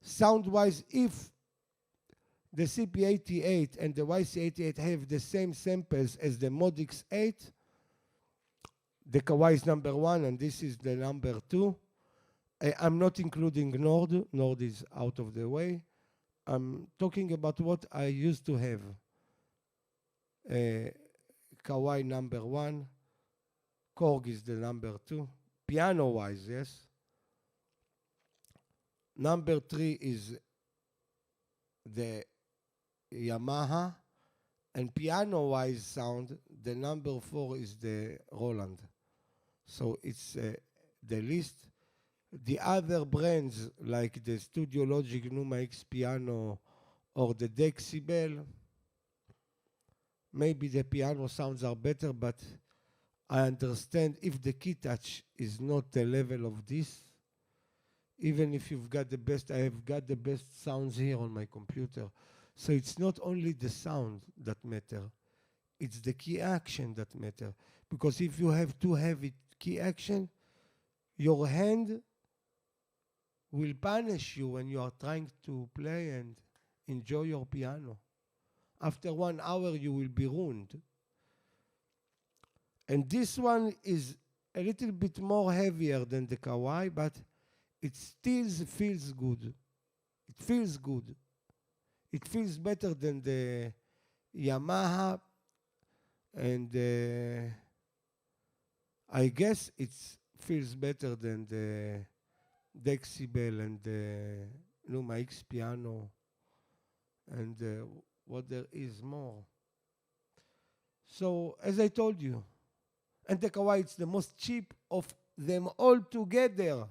S1: sound-wise, if the CP88 and the YC88 have the same samples as the Mod X8, the Kawai is number 1 and this is the number 2. I'm not including Nord. Nord is out of the way. I'm talking about what I used to have. Kawai number 1. Korg is the number 2. Piano-wise, yes. Number 3 is the Yamaha. And piano-wise sound, the number 4 is the Roland. So it's the list. The other brands, like the Studio Logic Numa X Piano or the Decibel, maybe the piano sounds are better, but I understand if the key touch is not the level of this, even if you've got the best, I have got the best sounds here on my computer. So it's not only the sound that matter, it's the key action that matter. Because if you have too heavy key action, your hand will punish you when you are trying to play and enjoy your piano. After 1 hour, you will be ruined. And this one is a little bit more heavier than the Kawai, but it still feels good. It feels good. It feels better than the Yamaha, and I guess it feels better than the Decibel and the Numa X Piano, and what there is more. So, as I told you, and the Kawai is the most cheap of them all together.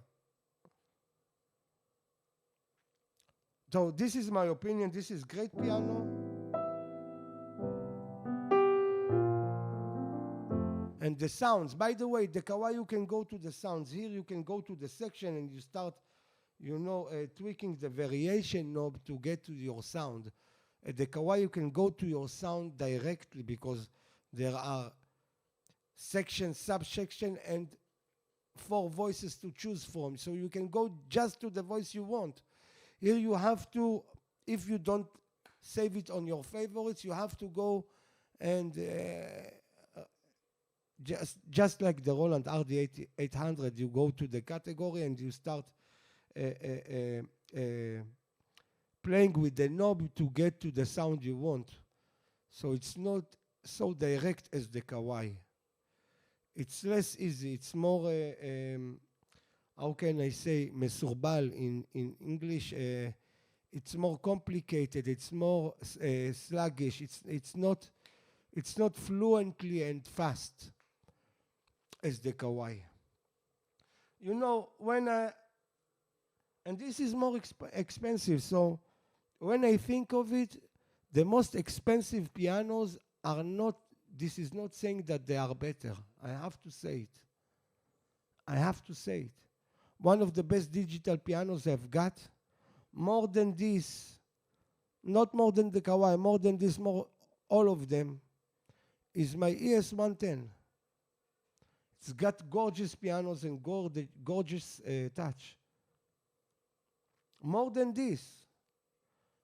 S1: So this is my opinion. This is great piano. And the sounds, by the way, the Kawai, you can go to the sounds here, you can go to the section and you start, tweaking the variation knob to get to your sound. At the Kawai, you can go to your sound directly because there are section, subsection, and 4 voices to choose from. So you can go just to the voice you want. Here you have to, if you don't save it on your favorites, you have to go and just like the Roland RD800, you go to the category and you start playing with the knob to get to the sound you want. So it's not so direct as the Kawai. It's less easy. It's more, how can I say, מסורבל in English. It's more complicated. It's more sluggish. It's not fluently and fast as the Kawai. You know, and this is more expensive, so when I think of it, the most expensive pianos are not, this is not saying that they are better. I have to say it. I have to say it. One of the best digital pianos I've got, more than this, not more than the Kawai, more than this, more all of them, is my ES110. It's got gorgeous pianos and gorgeous touch. More than this,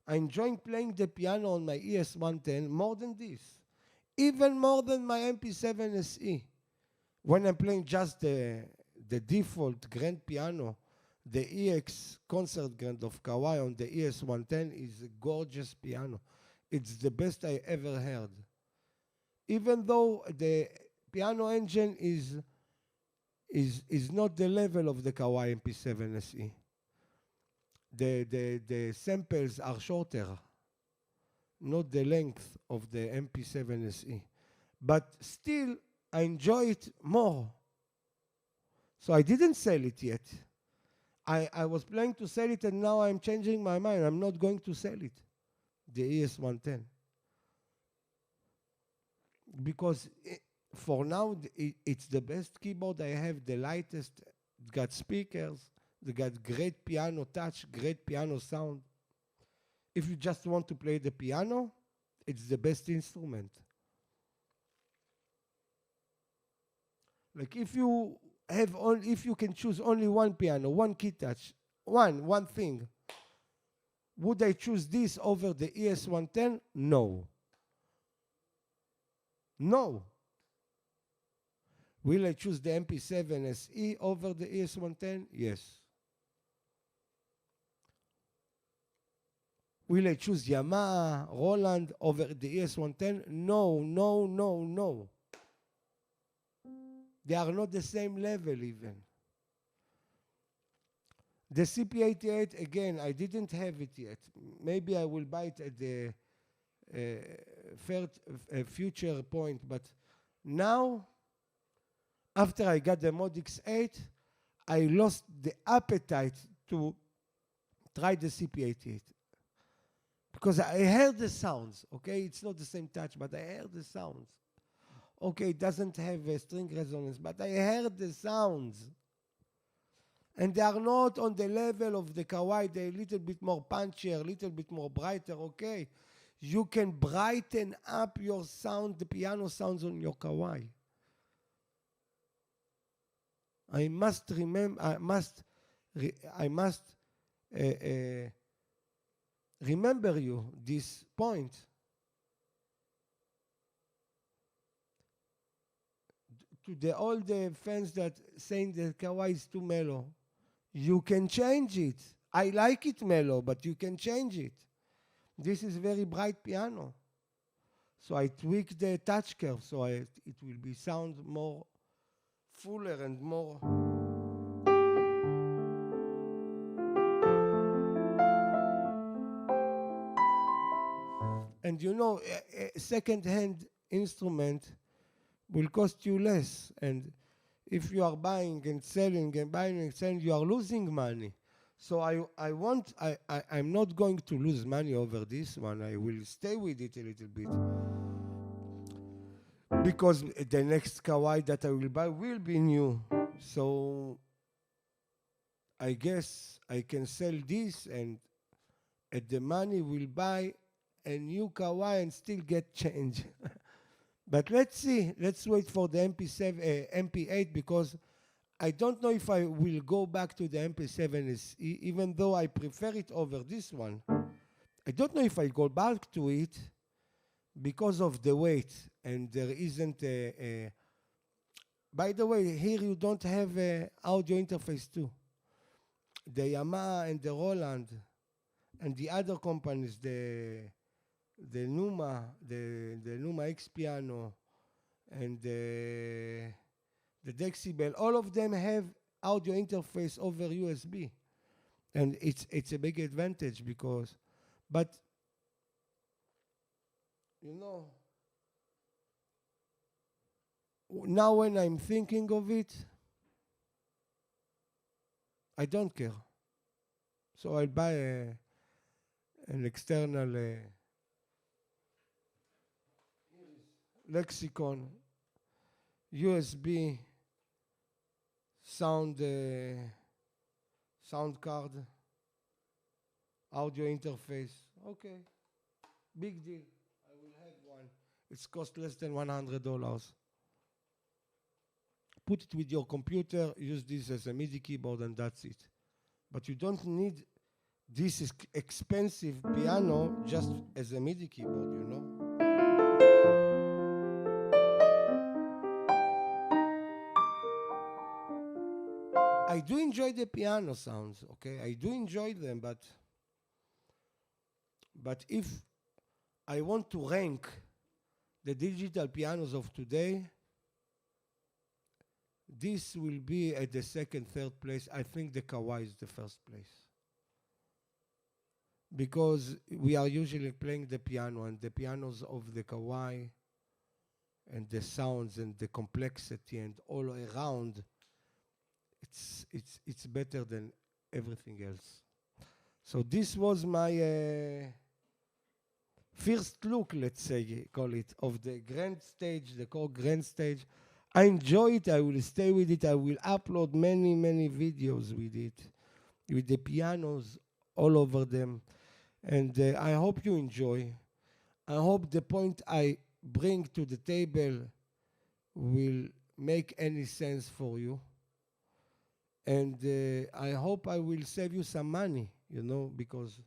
S1: I enjoy playing the piano on my ES110 more than this. Even more than my MP7se. When I'm playing just the default grand piano, the EX concert grand of Kawai on the ES110 is a gorgeous piano. It's the best I ever heard. Even though the piano engine is not the level of the Kawai MP7se. The samples are shorter, not the length of the MP7se. But still, I enjoy it more. So I didn't sell it yet. I was planning to sell it, and now I'm changing my mind. I'm not going to sell it, the ES110. Because for now, it's the best keyboard I have, the lightest. It's got speakers. They got great piano touch, great piano sound. If you just want to play the piano, it's the best instrument. Like if you can choose only one piano, one key touch, one thing, would I choose this over the ES110? No. No. Will I choose the MP7se over the ES110? Yes. Will I choose Yamaha, Roland over the ES110? No, no, no, no. They are not the same level even. The CP88, again, I didn't have it yet. Maybe I will buy it at the future point, but now, after I got the Mod X8, I lost the appetite to try the CP88. Because I heard the sounds, okay? It's not the same touch, but I heard the sounds. Okay, it doesn't have a string resonance, but I heard the sounds. And they are not on the level of the Kawai. They're a little bit more punchier, a little bit more brighter, okay? You can brighten up your sound, the piano sounds on your Kawai. I must remember you this point. To all the fans that saying that Kawai is too mellow, you can change it. I like it mellow, but you can change it. This is very bright piano. So I tweak the touch curve so it will be sound more fuller and more. And you know, a second-hand instrument will cost you less. And if you are buying and selling and buying and selling, you are losing money. So I'm not going to lose money over this one. I will stay with it a little bit. Because the next Kawai that I will buy will be new. So I guess I can sell this and at the money will buy a new Kawai and still get change. But let's see. Let's wait for the MP8 because I don't know if I will go back to the MP7se, even though I prefer it over this one. I don't know if I go back to it because of the weight, and there isn't By the way, here you don't have audio interface too. The Yamaha and the Roland and the other companies, the Numa, the Numa X piano, and the Decibel, all of them have audio interface over USB, and it's a big advantage because, but you know, now when I'm thinking of it, I don't care. So I'll buy an external lexicon, USB, sound card, audio interface. Okay, big deal. I will have one. It's cost less than $100. Put it with your computer, use this as a MIDI keyboard, and that's it. But you don't need this expensive piano just as a MIDI keyboard, you know? I do enjoy the piano sounds, okay? I do enjoy them, but if I want to rank the digital pianos of today, this will be at the second, third place. I think the Kawai is the first place. Because we are usually playing the piano, and the pianos of the Kawai and the sounds and the complexity and all around, it's better than everything else. So this was my first look, let's say, call it, of the Grandstage, the Korg Grandstage. I enjoy it. I will stay with it. I will upload many, many videos with it, with the pianos all over them. And I hope you enjoy. I hope the point I bring to the table will make any sense for you. And I hope I will save you some money, you know, because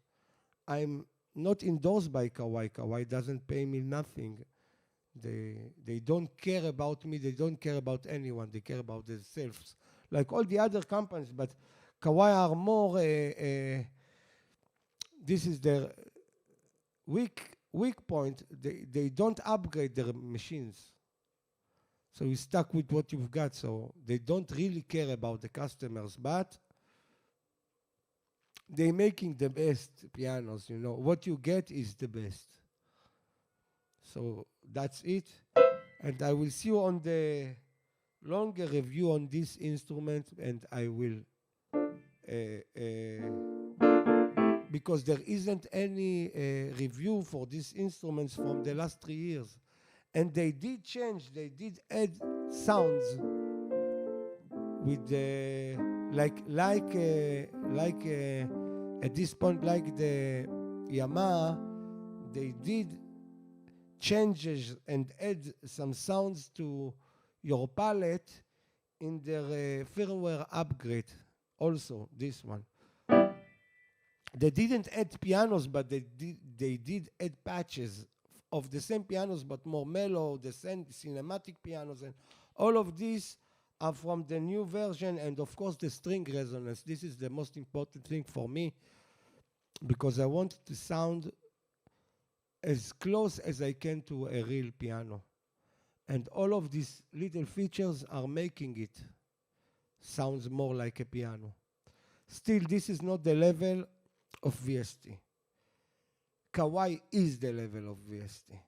S1: I'm not endorsed by Kawai. Kawai doesn't pay me nothing. They don't care about me. They don't care about anyone. They care about themselves, like all the other companies. But Kawai are more. This is their weak point. They don't upgrade their machines. So you're stuck with what you've got. So they don't really care about the customers, but they're making the best pianos. You know what you get is the best. So that's it. And I will see you on the longer review on this instrument, and I will, because there isn't any review for these instruments from the last 3 years. And they did change, they did add sounds with at this point, like the Yamaha, they did changes and add some sounds to your palette in their firmware upgrade. Also, this one. They didn't add pianos, but they did add patches of the same pianos, but more mellow, the same cinematic pianos, and all of these are from the new version, and of course the string resonance. This is the most important thing for me, because I want it to sound as close as I can to a real piano. And all of these little features are making it sounds more like a piano. Still, this is not the level of VST. Kawai is the level of VST.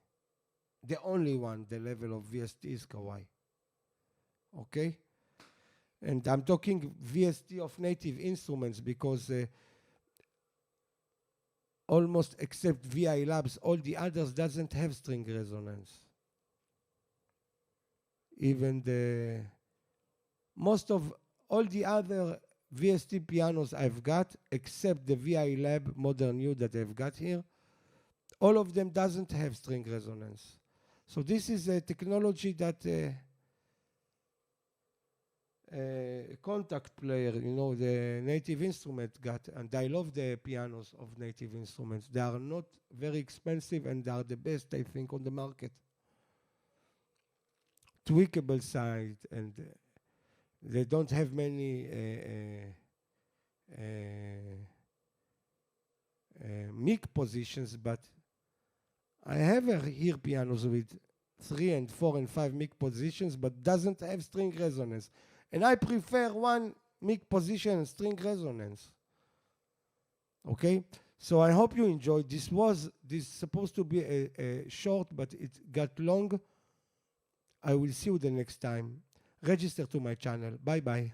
S1: The only one, the level of VST is Kawai. Okay? And I'm talking VST of native instruments because almost except VI Labs, all the others doesn't have string resonance. Even most of all the other VST pianos I've got, except the VI Lab Modern U that I've got here, all of them doesn't have string resonance. So this is a technology that Contact Player, you know, the Native Instrument got, and I love the pianos of Native Instruments. They are not very expensive, and they are the best, I think, on the market. tweakable side, and they don't have many mic positions, but I have here pianos with 3 and 4 and 5 mic positions, but doesn't have string resonance. And I prefer 1 mic position and string resonance. Okay? So I hope you enjoyed. This supposed to be a short, but it got long. I will see you the next time. Register to my channel. Bye-bye.